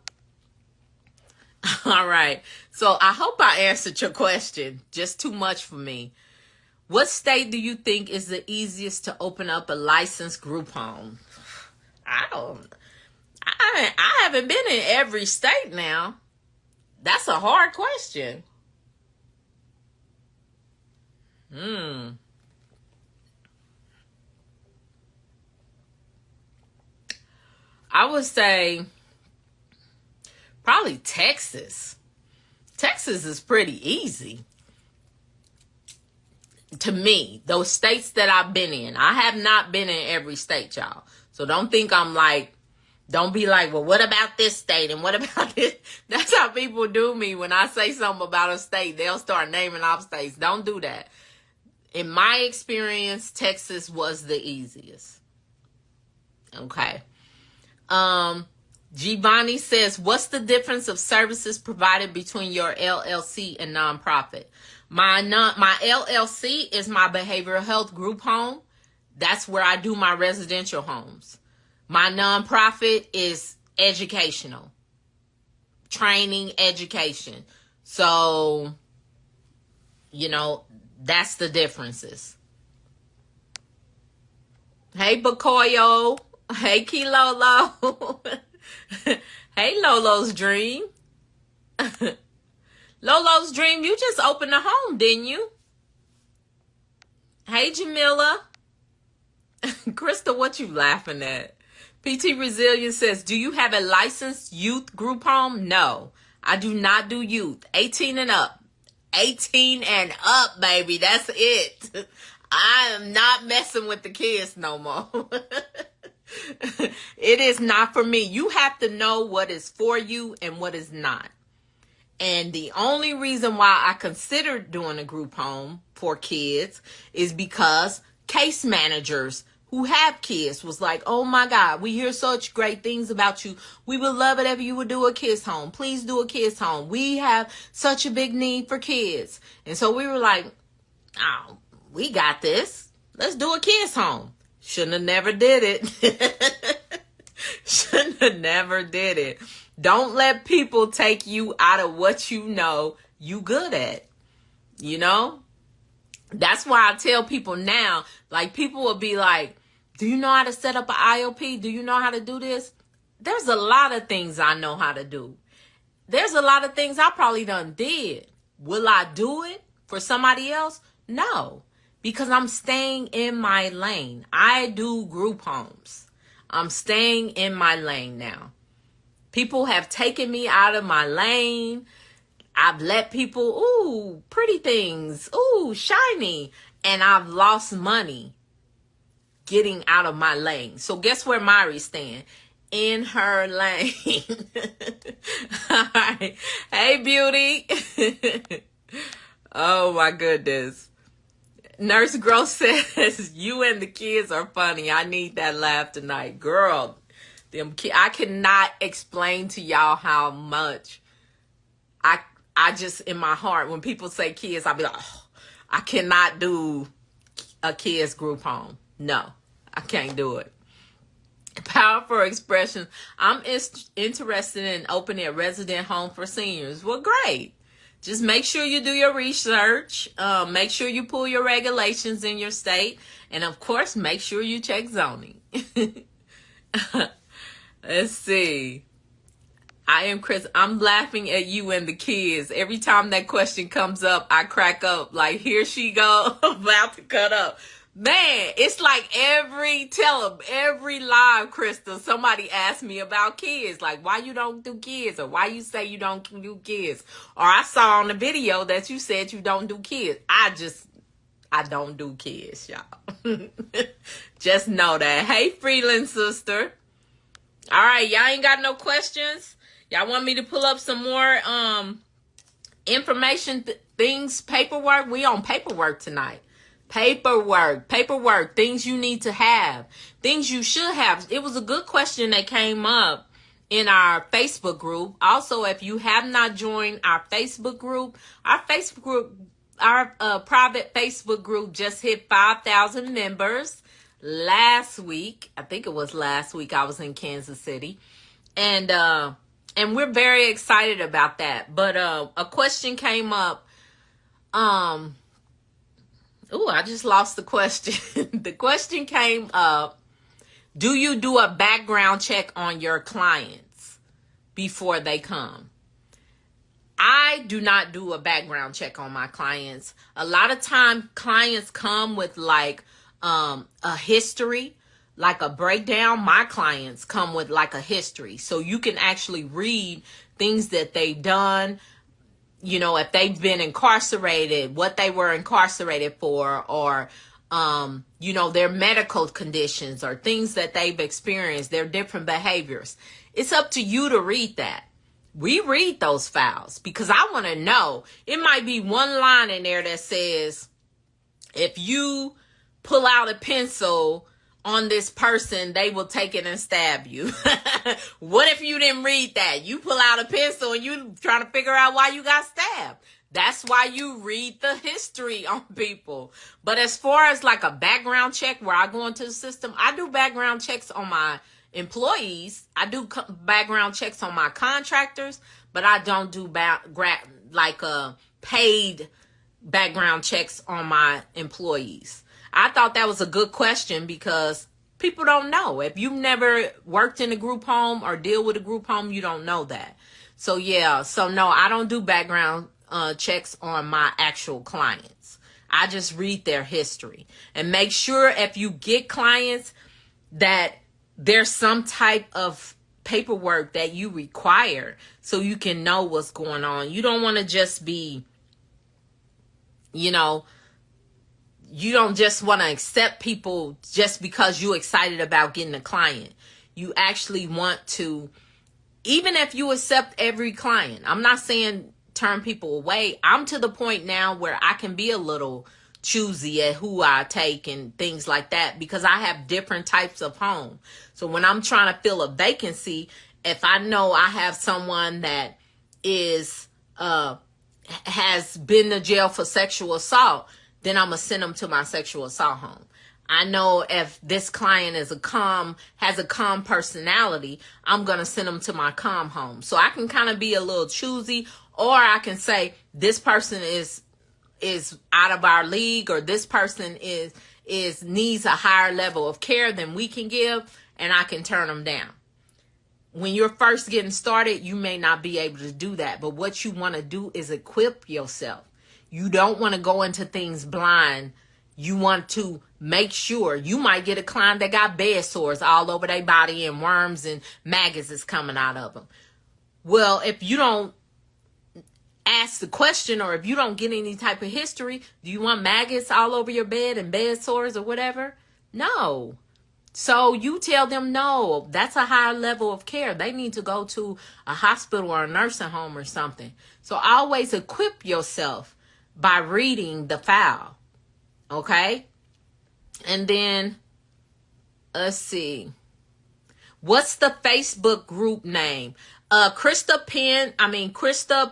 All right. So I hope I answered your question. Just too much for me. What state do you think is the easiest to open up a licensed group home? I haven't been in every state now. That's a hard question. I would say probably Texas. Texas is pretty easy to me. Those states that I've been in. I have not been in every state, y'all. So don't think don't be like, well, what about this state? And what about this? That's how people do me when I say something about a state. They'll start naming off states. Don't do that. In my experience, Texas was the easiest. Okay. Giovanni says, what's the difference of services provided between your LLC and nonprofit? My LLC is my behavioral health group home. That's where I do my residential homes. My nonprofit is educational, training, education. So, that's the differences. Hey, Bakoyo. Hey, Kilolo. Hey, Lolo's Dream. Lolo's Dream, you just opened a home, didn't you? Hey, Jamila. Crystal, what you laughing at? PT Resilience says, do you have a licensed youth group home? No, I do not do youth. 18 and up. 18 and up, baby. That's it. I am not messing with the kids no more. It is not for me. You have to know what is for you and what is not. And the only reason why I considered doing a group home for kids is because case managers who have kids was like, oh my God, we hear such great things about you. We would love it if you would do a kids home. Please do a kids home. We have such a big need for kids. And so we were like, oh, we got this. Let's do a kids home. Shouldn't have never did it. Shouldn't have never did it. Don't let people take you out of what you know you good at. That's why I tell people now, like people will be like, do you know how to set up an IOP? Do you know how to do this? There's a lot of things I know how to do. There's a lot of things I probably done did. Will I do it for somebody else? No, because I'm staying in my lane. I do group homes. I'm staying in my lane now. People have taken me out of my lane. I've let people, ooh, pretty things, ooh, shiny. And I've lost money getting out of my lane. So guess where Mari stand? In her lane. All right. Hey, beauty. Oh, my goodness. Nurse Gross says, you and the kids are funny. I need that laugh tonight. Girl, I cannot explain to y'all how much I just, in my heart, when people say kids, I'll be like, oh, I cannot do a kids group home. No, I can't do it. Powerful expression. I'm interested in opening a resident home for seniors. Well, great. Just make sure you do your research. Make sure you pull your regulations in your state. And, of course, make sure you check zoning. Let's see. I am Chris. I'm laughing at you and the kids. Every time that question comes up, I crack up. Like, here she go, about to cut up. Man, it's like every live, Krista, somebody asks me about kids. Like, why you don't do kids? Or why you say you don't do kids? Or I saw on the video that you said you don't do kids. I don't do kids, y'all. Just know that. Hey, Freeland sister. All right, y'all ain't got no questions? Y'all want me to pull up some more information, things, paperwork? We on paperwork tonight. Paperwork, things you need to have, things you should have. It was a good question that came up in our Facebook group. Also, if you have not joined our Facebook group, our private Facebook group just hit 5,000 members last week. I think it was last week. I was in Kansas City, and we're very excited about that. But a question came up. I just lost the question. The question came up, do you do a background check on your clients before they come? I do not do a background check on my clients. A lot of time clients come with like a history, like a breakdown. My clients come with like a history. So you can actually read things that they've done. You know, if they've been incarcerated, what they were incarcerated for, or, you know, their medical conditions or things that they've experienced, their different behaviors. It's up to you to read that. We read those files because I want to know. It might be one line in there that says, if you pull out a pencil on this person, they will take it and stab you. What if you didn't read that? You pull out a pencil and you trying to figure out why you got stabbed. That's why you read the history on people. But as far as like a background check where I go into the system, I do background checks on my employees. I do background checks on my contractors, but I don't do paid background checks on my employees. I thought that was a good question because people don't know. If you've never worked in a group home or deal with a group home, you don't know that. So yeah, so no, I don't do background checks on my actual clients. I just read their history and make sure if you get clients that there's some type of paperwork that you require so you can know what's going on. You don't want to just be, you know, you don't just want to accept people just because you're excited about getting a client. You actually want to, even if you accept every client, I'm not saying turn people away. I'm to the point now where I can be a little choosy at who I take and things like that because I have different types of home. So when I'm trying to fill a vacancy, if I know I have someone that is has been to jail for sexual assault, then I'm going to send them to my sexual assault home. I know if this client has a calm personality, I'm going to send them to my calm home. So I can kind of be a little choosy, or I can say this person is out of our league, or this person needs a higher level of care than we can give, and I can turn them down. When you're first getting started, you may not be able to do that. But what you want to do is equip yourself. You don't want to go into things blind. You want to make sure. You might get a client that got bed sores all over their body and worms and maggots is coming out of them. Well, if you don't ask the question, or if you don't get any type of history, do you want maggots all over your bed and bed sores or whatever? No. So you tell them, no, that's a higher level of care. They need to go to a hospital or a nursing home or something. So always equip yourself by reading the file. Okay? And then, let's see. What's the Facebook group name? Krista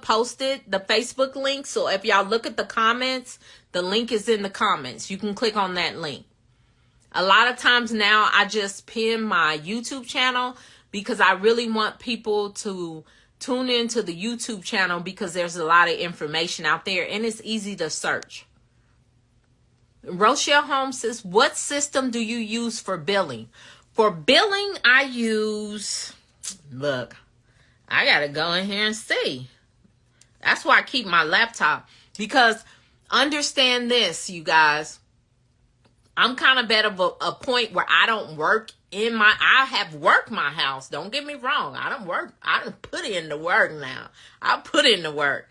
posted the Facebook link. So if y'all look at the comments, the link is in the comments. You can click on that link. A lot of times now I just pin my YouTube channel because I really want people to tune into the YouTube channel because there's a lot of information out there and it's easy to search. Rochelle Holmes says, what system do you use for billing? For billing, I use Look, I gotta go in here and see. That's why I keep my laptop. Because understand this, you guys. I'm kind of at a point where I don't work I have worked my house. Don't get me wrong. I don't put in the work now. I put in the work.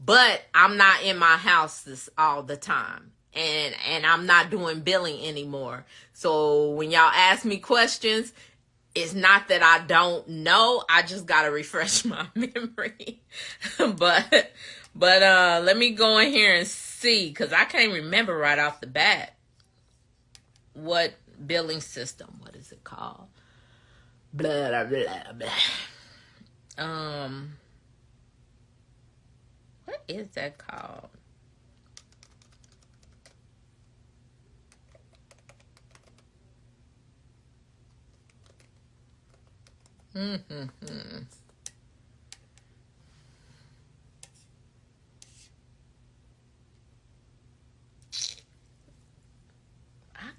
But I'm not in my house all the time. And I'm not doing billing anymore. So when y'all ask me questions, it's not that I don't know. I just got to refresh my memory. but let me go in here and see, because I can't remember right off the bat what billing system. What is it called? Blah, blah, blah, blah. What is that called? I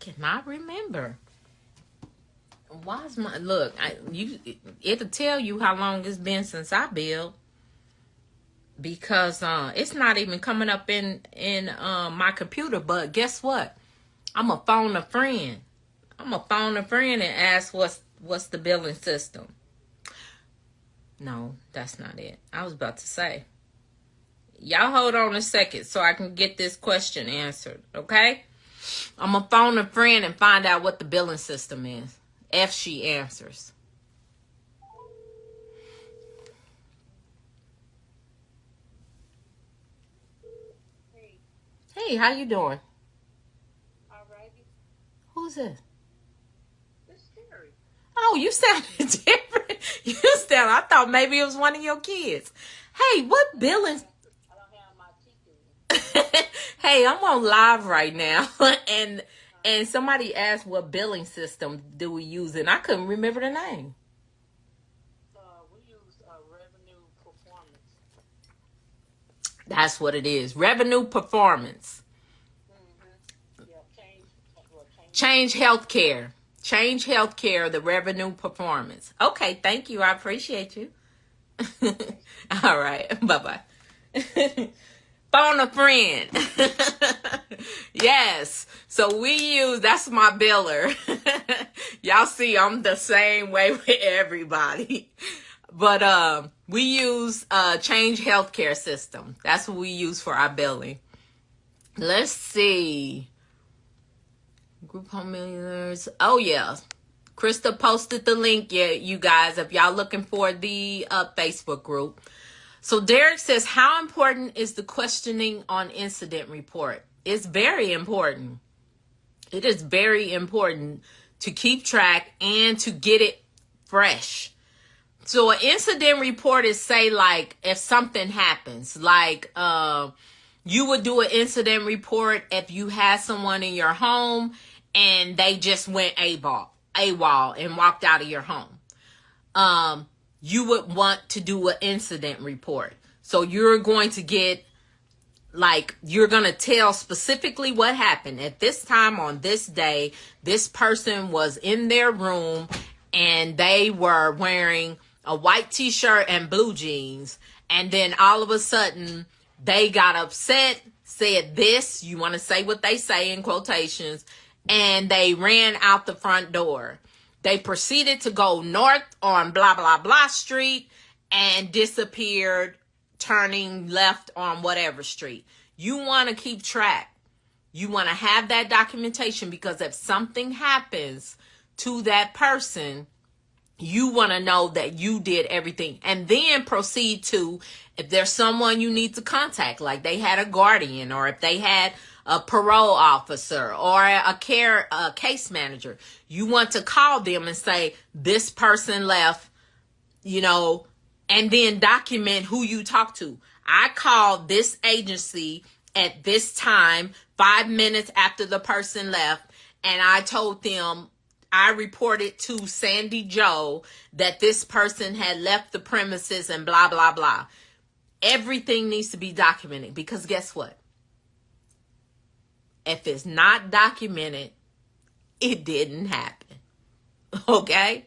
cannot remember. Why is my look? It'll tell you how long it's been since I billed, because it's not even coming up in my computer. But guess what? I'm a phone a friend. I'm a phone a friend and ask what's the billing system. No, that's not it. I was about to say. Y'all hold on a second so I can get this question answered, okay? I'm going to phone a friend and find out what the billing system is, if she answers. Hey, how you doing? All righty. Who's this? It's scary. Oh, you sounded different. I thought maybe it was one of your kids. Hey, what billing? I don't have my teeth in. Hey, I'm on live right now, and somebody asked what billing system do we use, and I couldn't remember the name. We use revenue performance. That's what it is. Revenue performance. Mm-hmm. Yeah, Change healthcare. Change healthcare, the revenue performance. Okay, thank you. I appreciate you. All right. Bye-bye. Phone a friend. Yes. So that's my biller. Y'all see I'm the same way with everybody. But we use Change Healthcare System. That's what we use for our billing. Let's see. Group Home Millionaires. Oh, yeah. Krista posted the link, you guys, if y'all looking for the Facebook group. So Derek says, how important is the questioning on incident report? It's very important. It is very important to keep track and to get it fresh. So an incident report is, say, like if something happens, like you would do an incident report if you had someone in your home and they just went AWOL and walked out of your home. You would want to do an incident report. So you're going to you're going to tell specifically what happened. At this time on this day, this person was in their room and they were wearing a white t-shirt and blue jeans. And then all of a sudden they got upset, said this, you want to say what they say in quotations, and they ran out the front door. They proceeded to go north on blah, blah, blah street and disappeared, turning left on whatever street. You want to keep track. You want to have that documentation, because if something happens to that person, you want to know that you did everything. And then proceed to, if there's someone you need to contact, like they had a guardian, or if they had a parole officer or a case manager, you want to call them and say, this person left, and then document who you talked to. I called this agency at this time, 5 minutes after the person left, and I told them, I reported to Sandy Joe that this person had left the premises and blah, blah, blah. Everything needs to be documented, because guess what? If it's not documented, it didn't happen. Okay?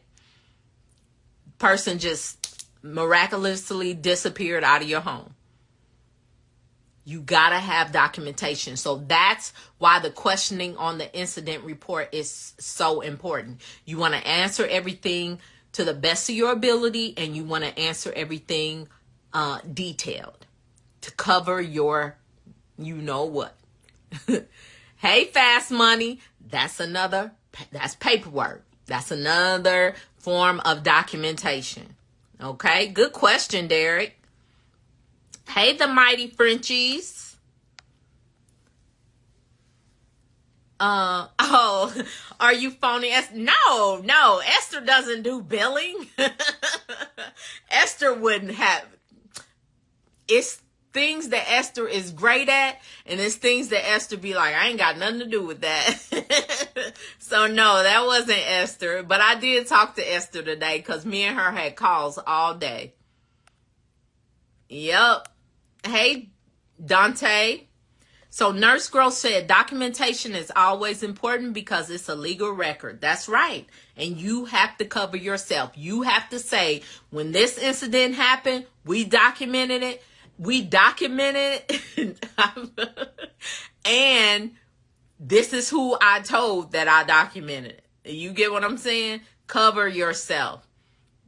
person just miraculously disappeared out of your home. You gotta have documentation. So that's why the questioning on the incident report is so important. You want to answer everything to the best of your ability, and you want to answer everything detailed to cover your you know what. Hey, Fast Money, that's paperwork. That's another form of documentation. Okay, good question, Derek. Hey, the mighty Frenchies. Are you phoning? No, Esther doesn't do billing. Esther wouldn't have. It's things that Esther is great at, and it's things that Esther be like, I ain't got nothing to do with that. So no, that wasn't Esther, but I did talk to Esther today because me and her had calls all day. Yep. Hey, Dante. So Nurse Girl said documentation is always important because it's a legal record. That's right. And you have to cover yourself. You have to say, when this incident happened, we documented it. And this is who I told that I documented it. You get what I'm saying? Cover yourself.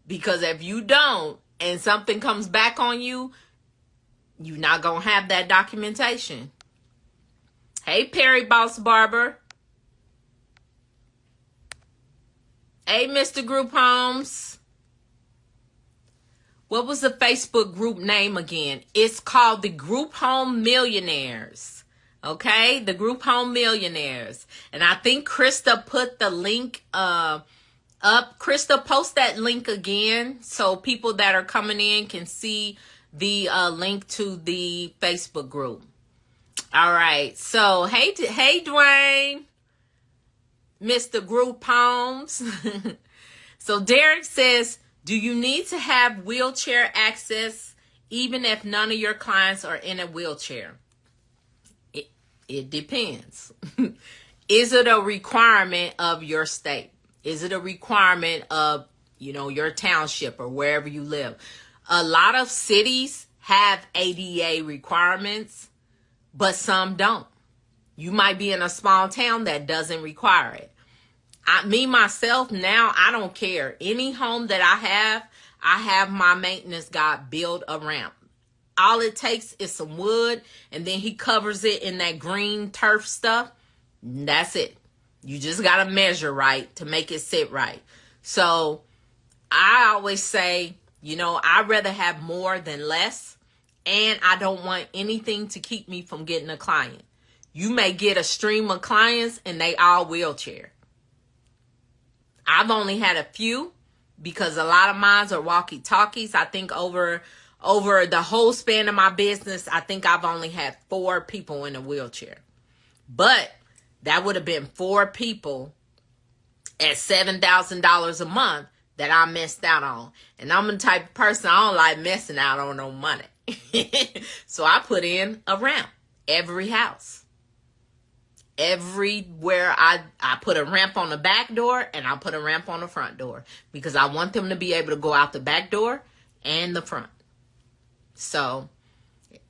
Because if you don't, and something comes back on you, you're not going to have that documentation. Hey, Perry Boss Barber. Hey, Mr. Group Homes. What was the Facebook group name again? It's called the Group Home Millionaires. Okay? The Group Home Millionaires. And I think Krista put the link up. Krista, post that link again so people that are coming in can see the link to the Facebook group. All right. So, hey, Dwayne. Mr. Group Homes. So, Derek says, do you need to have wheelchair access even if none of your clients are in a wheelchair? It depends. Is it a requirement of your state? Is it a requirement of, your township or wherever you live? A lot of cities have ADA requirements, but some don't. You might be in a small town that doesn't require it. Myself, now, I don't care. Any home that I have my maintenance guy build a ramp. All it takes is some wood, and then he covers it in that green turf stuff. That's it. You just got to measure right to make it sit right. So I always say, I'd rather have more than less, and I don't want anything to keep me from getting a client. You may get a stream of clients, and they all wheelchair. I've only had a few because a lot of mine are walkie-talkies. I think over the whole span of my business, I think I've only had 4 people in a wheelchair. But that would have been 4 people at $7,000 a month that I missed out on. And I'm the type of person, I don't like missing out on no money. So I put in a ramp every house. Everywhere I put a ramp on the back door, and I put a ramp on the front door because I want them to be able to go out the back door and the front. So,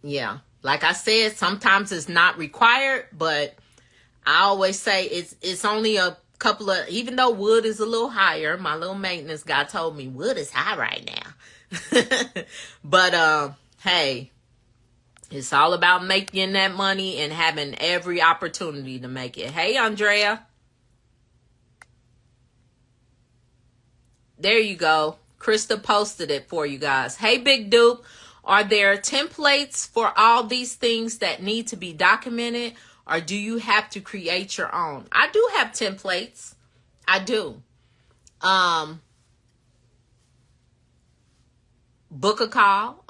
yeah, like I said, sometimes it's not required, but I always say it's only a couple of, even though wood is a little higher, my little maintenance guy told me wood is high right now. But, hey, it's all about making that money and having every opportunity to make it. Hey, Andrea. There you go. Krista posted it for you guys. Hey, Big Duke. Are there templates for all these things that need to be documented, or do you have to create your own? I do have templates. I do. Book a call.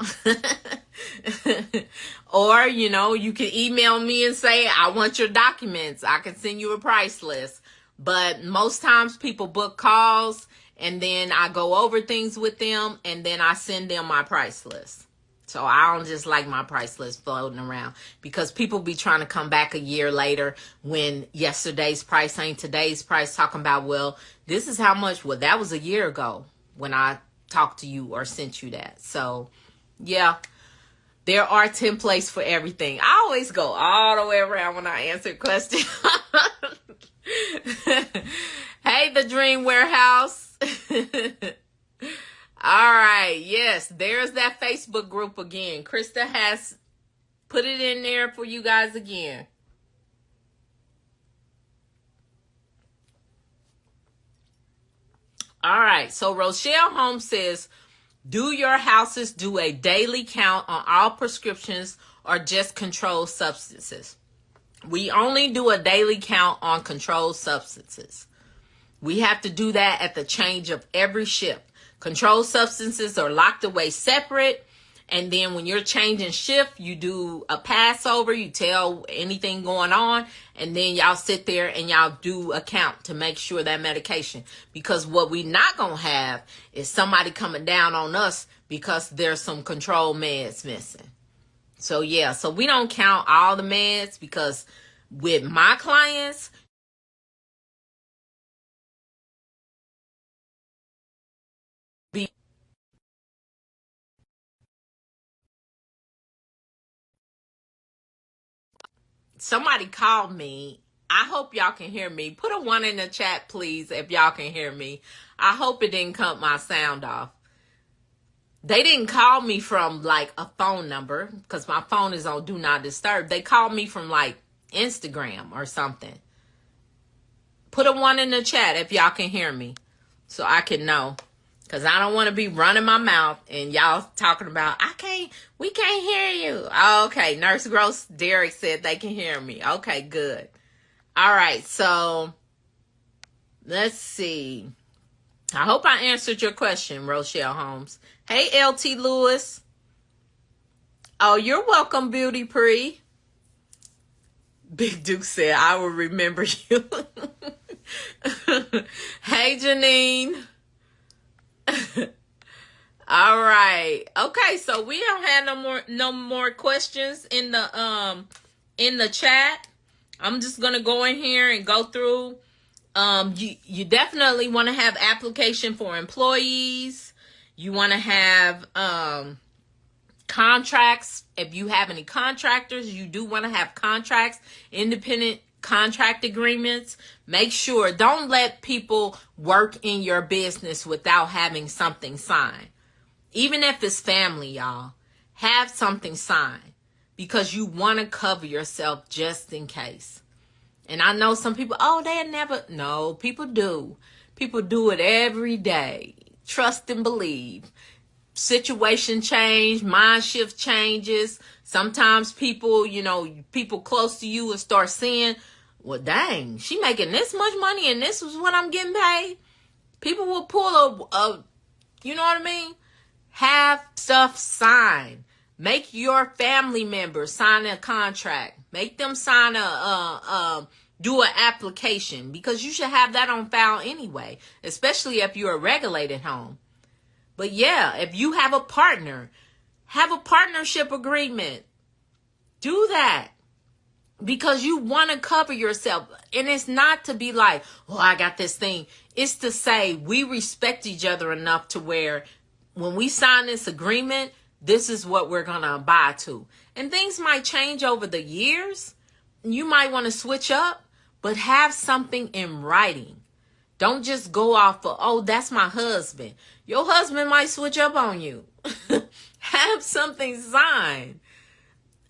Or, you can email me and say, I want your documents. I can send you a price list. But most times people book calls, and then I go over things with them, and then I send them my price list. So I don't just like my price list floating around, because people be trying to come back a year later when yesterday's price ain't today's price, talking about, well, this is how much. Well, that was a year ago when I talked to you or sent you that. So, yeah, there are templates for everything. I always go all the way around when I answer questions. Hey, the Dream Warehouse. All right. Yes, there's that Facebook group again. Krista has put it in there for you guys again. All right. So Rochelle Holmes says, do your houses do a daily count on all prescriptions or just controlled substances? We only do a daily count on controlled substances. We have to do that at the change of every shift. Controlled substances are locked away separate. And then when you're changing shift, you do a passover, you tell anything going on, and then y'all sit there and y'all do a count to make sure that medication. Because what we not going to have is somebody coming down on us because there's some controlled meds missing. So yeah, so we don't count all the meds because with my clients, somebody called me. I hope y'all can hear me. Put a 1 in the chat, please, if y'all can hear me. I hope it didn't cut my sound off. They didn't call me from like a phone number because my phone is on Do Not Disturb. They called me from like Instagram or something. Put a 1 in the chat if y'all can hear me so I can know. Because I don't want to be running my mouth and y'all talking about, we can't hear you. Oh, okay. Nurse Gross Derek said they can hear me. Okay, good. All right. So let's see. I hope I answered your question, Rochelle Holmes. Hey, LT Lewis. Oh, you're welcome, Beauty Pre. Big Duke said, I will remember you. Hey, Janine. All right. Okay, so we don't have no more questions in the chat. I'm just gonna go in here and go through. You definitely want to have application for employees. You want to have contracts. If you have any contractors, you do want to have contracts, independent contract agreements. Make sure, don't let people work in your business without having something signed. Even if it's family, y'all, have something signed because you want to cover yourself just in case. And I know some people, they never, no, people do. People do it every day. Trust and believe. Situation change, mind shift changes. Sometimes people, people close to you will start seeing, well, dang, she making this much money and this is what I'm getting paid. People will pull a you know what I mean? Have stuff signed. Make your family members sign a contract. Make them sign do an application because you should have that on file anyway, especially if you're a regulated home. But yeah, if you have a partner, have a partnership agreement. Do that because you want to cover yourself. And it's not to be like, I got this thing. It's to say we respect each other enough to where when we sign this agreement, this is what we're going to abide to. And things might change over the years. You might want to switch up, but have something in writing. Don't just go off of, that's my husband. Your husband might switch up on you. Have something signed.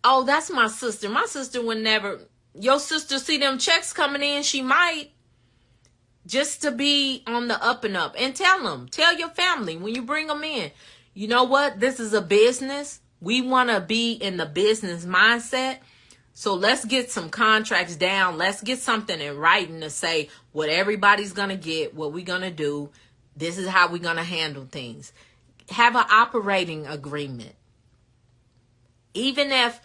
That's my sister. My sister would never. Your sister see them checks coming in, she might. Just to be on the up and up. And tell your family when you bring them in. You know what? This is a business. We want to be in the business mindset. So let's get some contracts down. Let's get something in writing to say what everybody's going to get, what we're going to do. This is how we're going to handle things. Have an operating agreement. Even if,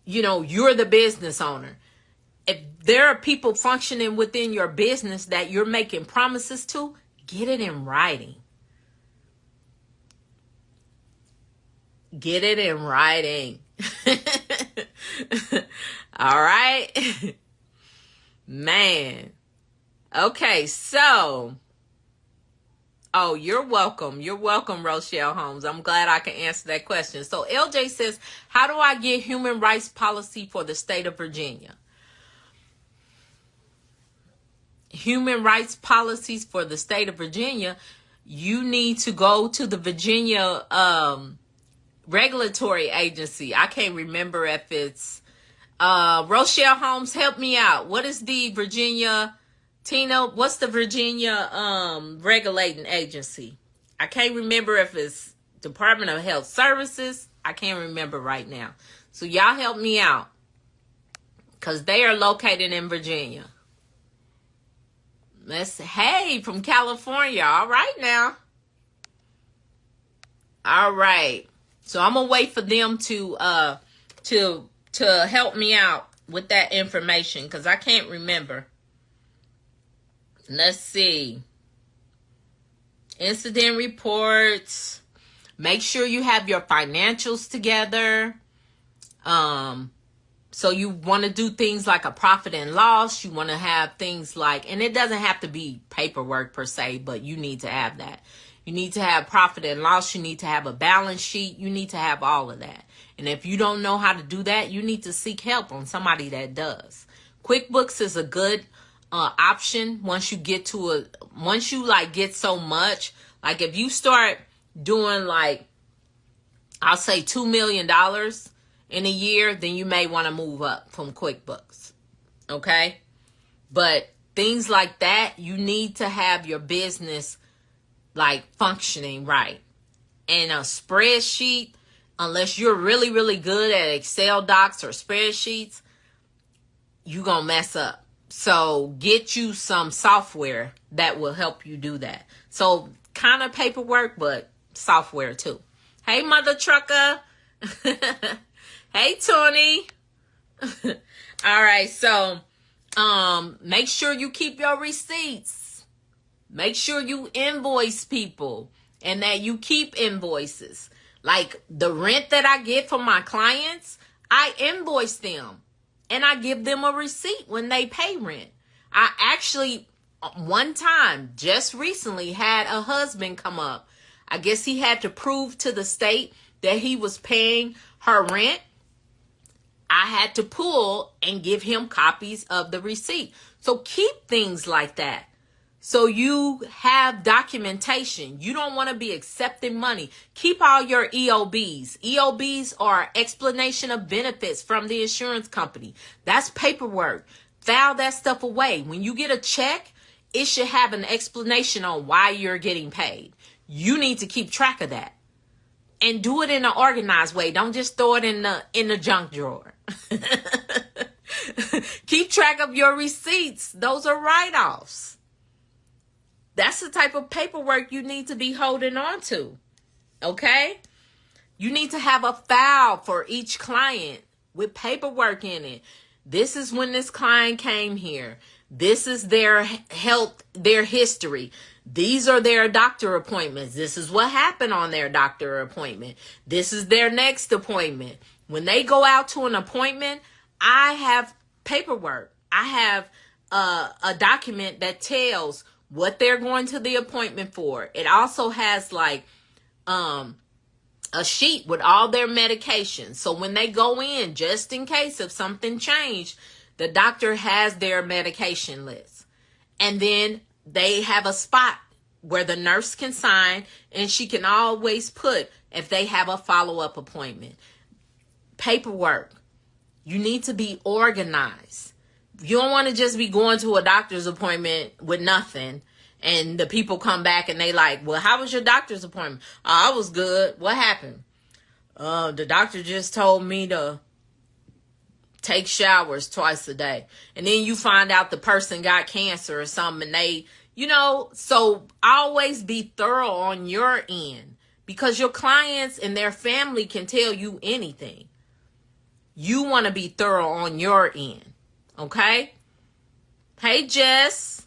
you're the business owner. If there are people functioning within your business that you're making promises to, get it in writing. Get it in writing. All right. Man. Okay, so. Oh, you're welcome. You're welcome, Rochelle Holmes. I'm glad I can answer that question. So LJ says, how do I get human rights policy for the state of Virginia? Human rights policies for the state of Virginia, you need to go to the Virginia regulatory agency. I can't remember if it's Rochelle Holmes, help me out. What is the Virginia, Tina, what's the Virginia regulating agency? I can't remember if it's Department of Health Services. I can't remember right now. So y'all help me out, because they are located in Virginia. Hey, from California. All right now. All right. So I'm gonna wait for them to help me out with that information, because I can't remember. Let's see. Incident reports. Make sure you have your financials together. So you want to do things like a profit and loss. You want to have things like, and it doesn't have to be paperwork per se, but you need to have that. You need to have profit and loss. You need to have a balance sheet. You need to have all of that. And if you don't know how to do that, you need to seek help on somebody that does. QuickBooks is a good option once you get to once you like get so much. Like if you start doing like, I'll say $2 million in a year, then you may want to move up from QuickBooks. Okay? But things like that, you need to have your business like functioning right. And a spreadsheet, unless you're really, really good at Excel docs or spreadsheets, you're going to mess up. So get you some software that will help you do that. So kind of paperwork, but software too. Hey, Mother Trucker. Hey, Tony. All right. So make sure you keep your receipts. Make sure you invoice people and that you keep invoices. Like the rent that I get from my clients, I invoice them and I give them a receipt when they pay rent. I actually, one time, just recently had a husband come up. I guess he had to prove to the state that he was paying her rent. I had to pull and give him copies of the receipt. So keep things like that. So you have documentation. You don't want to be accepting money. Keep all your EOBs. EOBs are explanation of benefits from the insurance company. That's paperwork. File that stuff away. When you get a check, it should have an explanation on why you're getting paid. You need to keep track of that. And do it in an organized way. Don't just throw it in the junk drawer. Keep track of your receipts. Those are write-offs. That's the type of paperwork you need to be holding on to. Okay? You need to have a file for each client with paperwork in it. This is when this client came here. This is their health, their history. These are their doctor appointments. This is what happened on their doctor appointment. This is their next appointment. When they go out to an appointment, I have paperwork. I have a document that tells what they're going to the appointment for. It also has like a sheet with all their medications. So when they go in, just in case if something changed, the doctor has their medication list. And then they have a spot where the nurse can sign, and she can always put if they have a follow-up appointment. Paperwork. You need to be organized. You don't want to just be going to a doctor's appointment with nothing, and the people come back and they like, well, how was your doctor's appointment? Oh, I was good. What happened? The doctor just told me to take showers twice a day. And then you find out the person got cancer or something, and they, so always be thorough on your end, because your clients and their family can tell you anything. You want to be thorough on your end. Okay? Hey, Jess.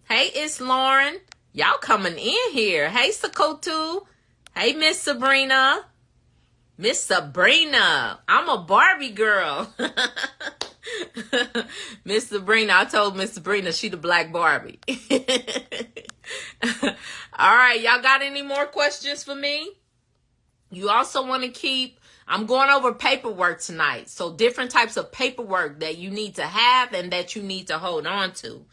Hey, it's Lauren. Y'all coming in here. Hey, Sakotu. Hey, Miss Sabrina. Miss Sabrina. I'm a Barbie girl. Miss Sabrina. I told Miss Sabrina she the black Barbie. All right, y'all got any more questions for me? You also want to keep, I'm going over paperwork tonight. So different types of paperwork that you need to have and that you need to hold on to.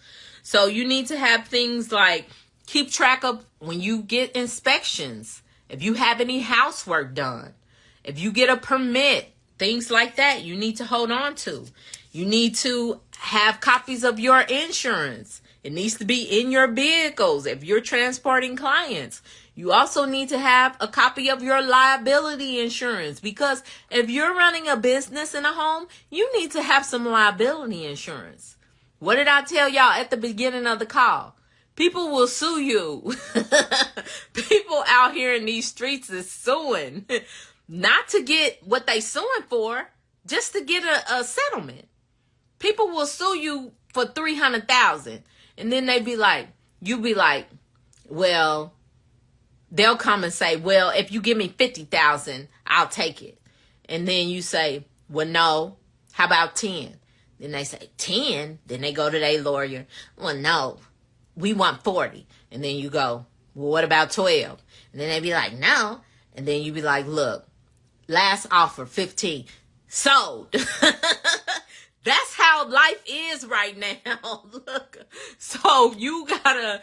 So you need to have things like keep track of when you get inspections, if you have any housework done, if you get a permit, things like that you need to hold on to. You need to have copies of your insurance. It needs to be in your vehicles if you're transporting clients. You also need to have a copy of your liability insurance, because if you're running a business in a home, you need to have some liability insurance. What did I tell y'all at the beginning of the call? People will sue you. People out here in these streets is suing. Not to get what they suing for, just to get a settlement. People will sue you for $300,000, and then you be like, well, they'll come and say, well, if you give me $50,000, I'll take it. And then you say, well, no, how about 10? Then they say 10. Then they go to their lawyer. Well, no, we want 40. And then you go, well, what about 12? And then they be like, no. And then you be like, look, last offer, 15. Sold. That's how life is right now. Look. So you gotta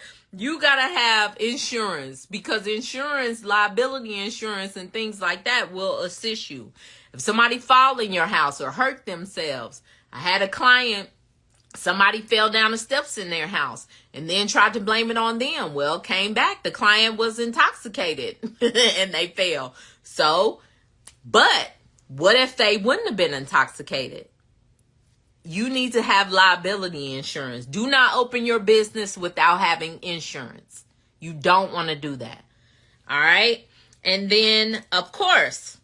have insurance, because insurance, liability insurance and things like that will assist you. If somebody fall in your house or hurt themselves. I had a client, somebody fell down the steps in their house and then tried to blame it on them. Well, came back, the client was intoxicated and they fell. So, but what if they wouldn't have been intoxicated? You need to have liability insurance. Do not open your business without having insurance. You don't want to do that. All right. And then, of course,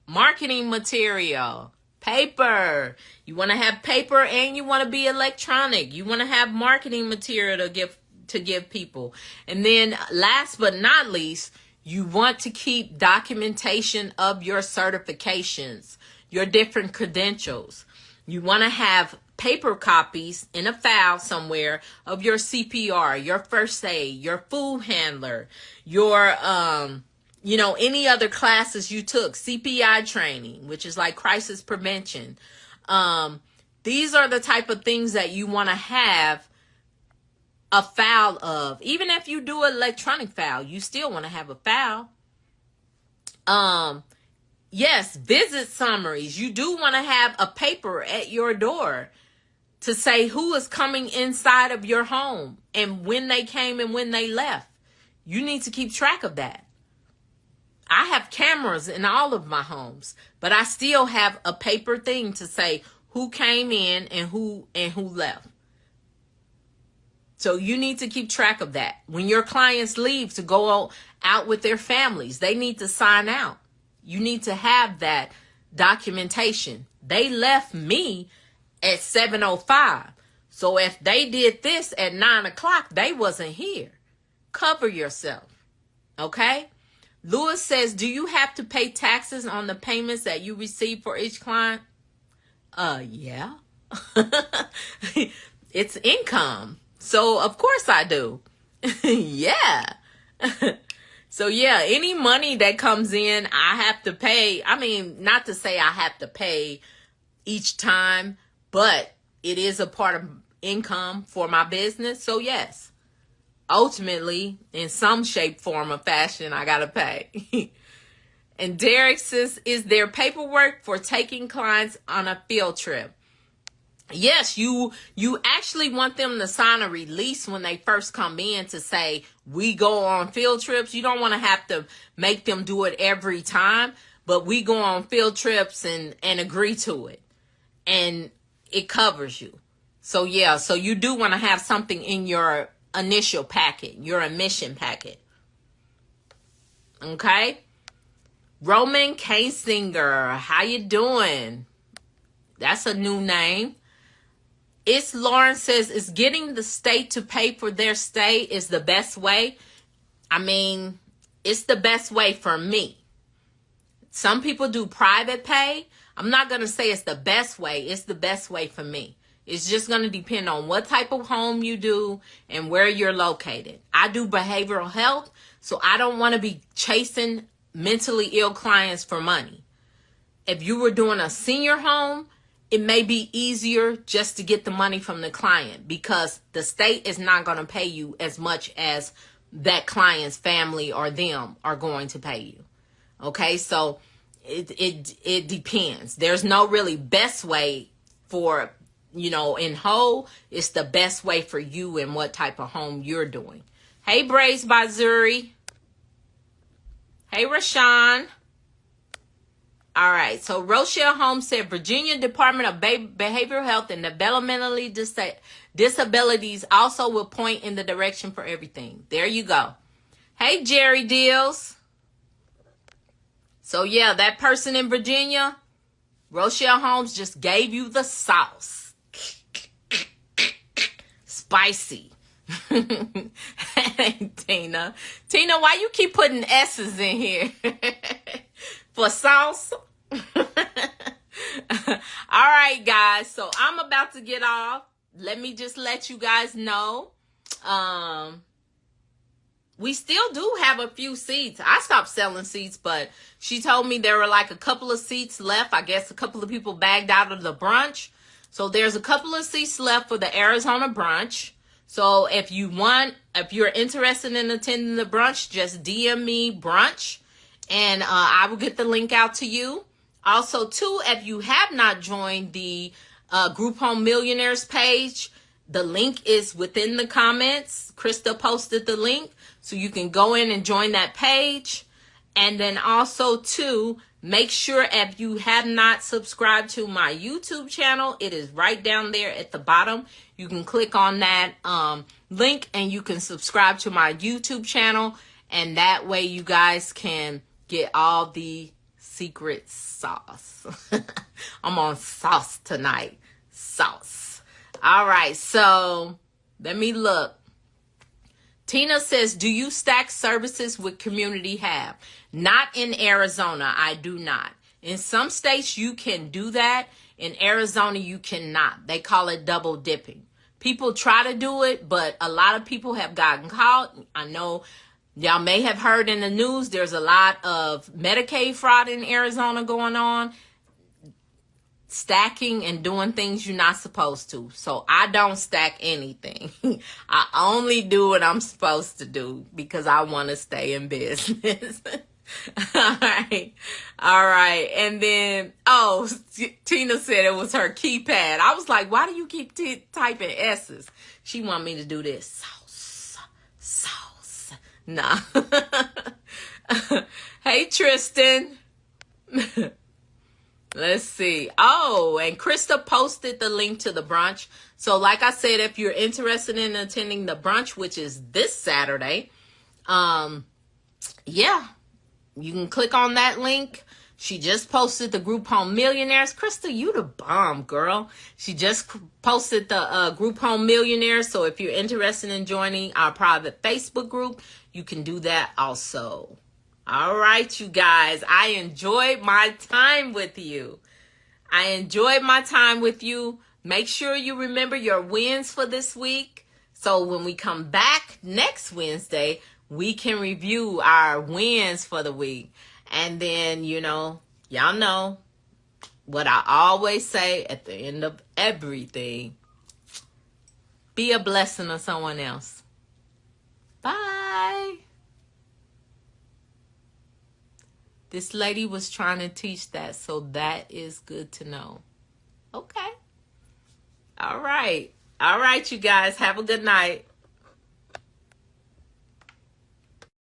marketing material, paper. You want to have paper and you want to be electronic. You want to have marketing material to give people. And then last but not least, you want to keep documentation of your certifications, your different credentials. You want to have paper copies in a file somewhere of your CPR, your first aid, your food handler, your, any other classes you took, CPI training, which is like crisis prevention. These are the type of things that you want to have a file of. Even if you do an electronic file, you still want to have a file. Yes, visit summaries. You do want to have a paper at your door to say who is coming inside of your home and when they came and when they left. You need to keep track of that. I have cameras in all of my homes, but I still have a paper thing to say who came in and who left. So you need to keep track of that. When your clients leave to go out with their families, they need to sign out. You need to have that documentation. They left me at 7:05. So if they did this at 9 o'clock, they wasn't here. Cover yourself. Okay? Lewis says, do you have to pay taxes on the payments that you receive for each client? Yeah. It's income. So of course I do. Yeah. So yeah, any money that comes in, I have to pay. I mean, not to say I have to pay each time, but it is a part of income for my business. So yes, ultimately, in some shape, form, or fashion, I gotta pay. And Derek says, is there paperwork for taking clients on a field trip? Yes, you actually want them to sign a release when they first come in to say, we go on field trips. You don't want to have to make them do it every time, but we go on field trips and agree to it. And it covers you. So yeah, so you do want to have something in your initial packet, your admission packet. Okay? Roman Kasinger, how you doing? That's a new name. It's Lauren says, is getting the state to pay for their stay is the best way? I mean, it's the best way for me. Some people do private pay. I'm not going to say it's the best way. It's the best way for me. It's just going to depend on what type of home you do and where you're located. I do behavioral health, so I don't want to be chasing mentally ill clients for money. If you were doing a senior home, it may be easier just to get the money from the client because the state is not going to pay you as much as that client's family or them are going to pay you. Okay, so it depends. There's no really best way for, in whole. It's the best way for you and what type of home you're doing. Hey, Braids by Zuri. Hey, Rashawn. All right, so Rochelle Holmes said, Virginia Department of Behavioral Health and Developmentally Disabilities also will point in the direction for everything. There you go. Hey, Jerry Deals. So, yeah, that person in Virginia, Rochelle Holmes just gave you the sauce. Spicy. Hey, Tina. Tina, why you keep putting S's in here? For sauce? All right, guys. So I'm about to get off. Let me just let you guys know. We still do have a few seats. I stopped selling seats, but she told me there were like a couple of seats left. I guess a couple of people bagged out of the brunch. So there's a couple of seats left for the Arizona brunch. So if you're interested in attending the brunch, just DM me brunch. And I will get the link out to you. Also, too, if you have not joined the Group Home Millionaires page, the link is within the comments. Krista posted the link, so you can go in and join that page. And then also, too, make sure if you have not subscribed to my YouTube channel, it is right down there at the bottom. You can click on that link and you can subscribe to my YouTube channel. And that way you guys can get all the secret sauce. I'm on sauce tonight. Sauce. All right, so let me look. Tina says, do you stack services with community have? Not in Arizona. I do not. In some states, you can do that. In Arizona, you cannot. They call it double dipping. People try to do it, but a lot of people have gotten caught. I know y'all may have heard in the news, there's a lot of Medicaid fraud in Arizona going on. Stacking and doing things you're not supposed to. So I don't stack anything. I only do what I'm supposed to do because I want to stay in business. All right. And then, Tina said it was her keypad. I was like, why do you keep typing S's? She want me to do this. Sauce. Nah. Hey, Tristan. Let's see. Oh, and Krista posted the link to the brunch. So like I said, if you're interested in attending the brunch, which is this Saturday, yeah, you can click on that link. She just posted the Group Home Millionaires. Krista, you the bomb, girl. She just posted the Group Home Millionaires. So if you're interested in joining our private Facebook group, you can do that also. All right, you guys. I enjoyed my time with you. Make sure you remember your wins for this week. So when we come back next Wednesday, we can review our wins for the week. And then, y'all know what I always say at the end of everything. Be a blessing to someone else. Bye. This lady was trying to teach that, so that is good to know. Okay. All right, you guys. Have a good night.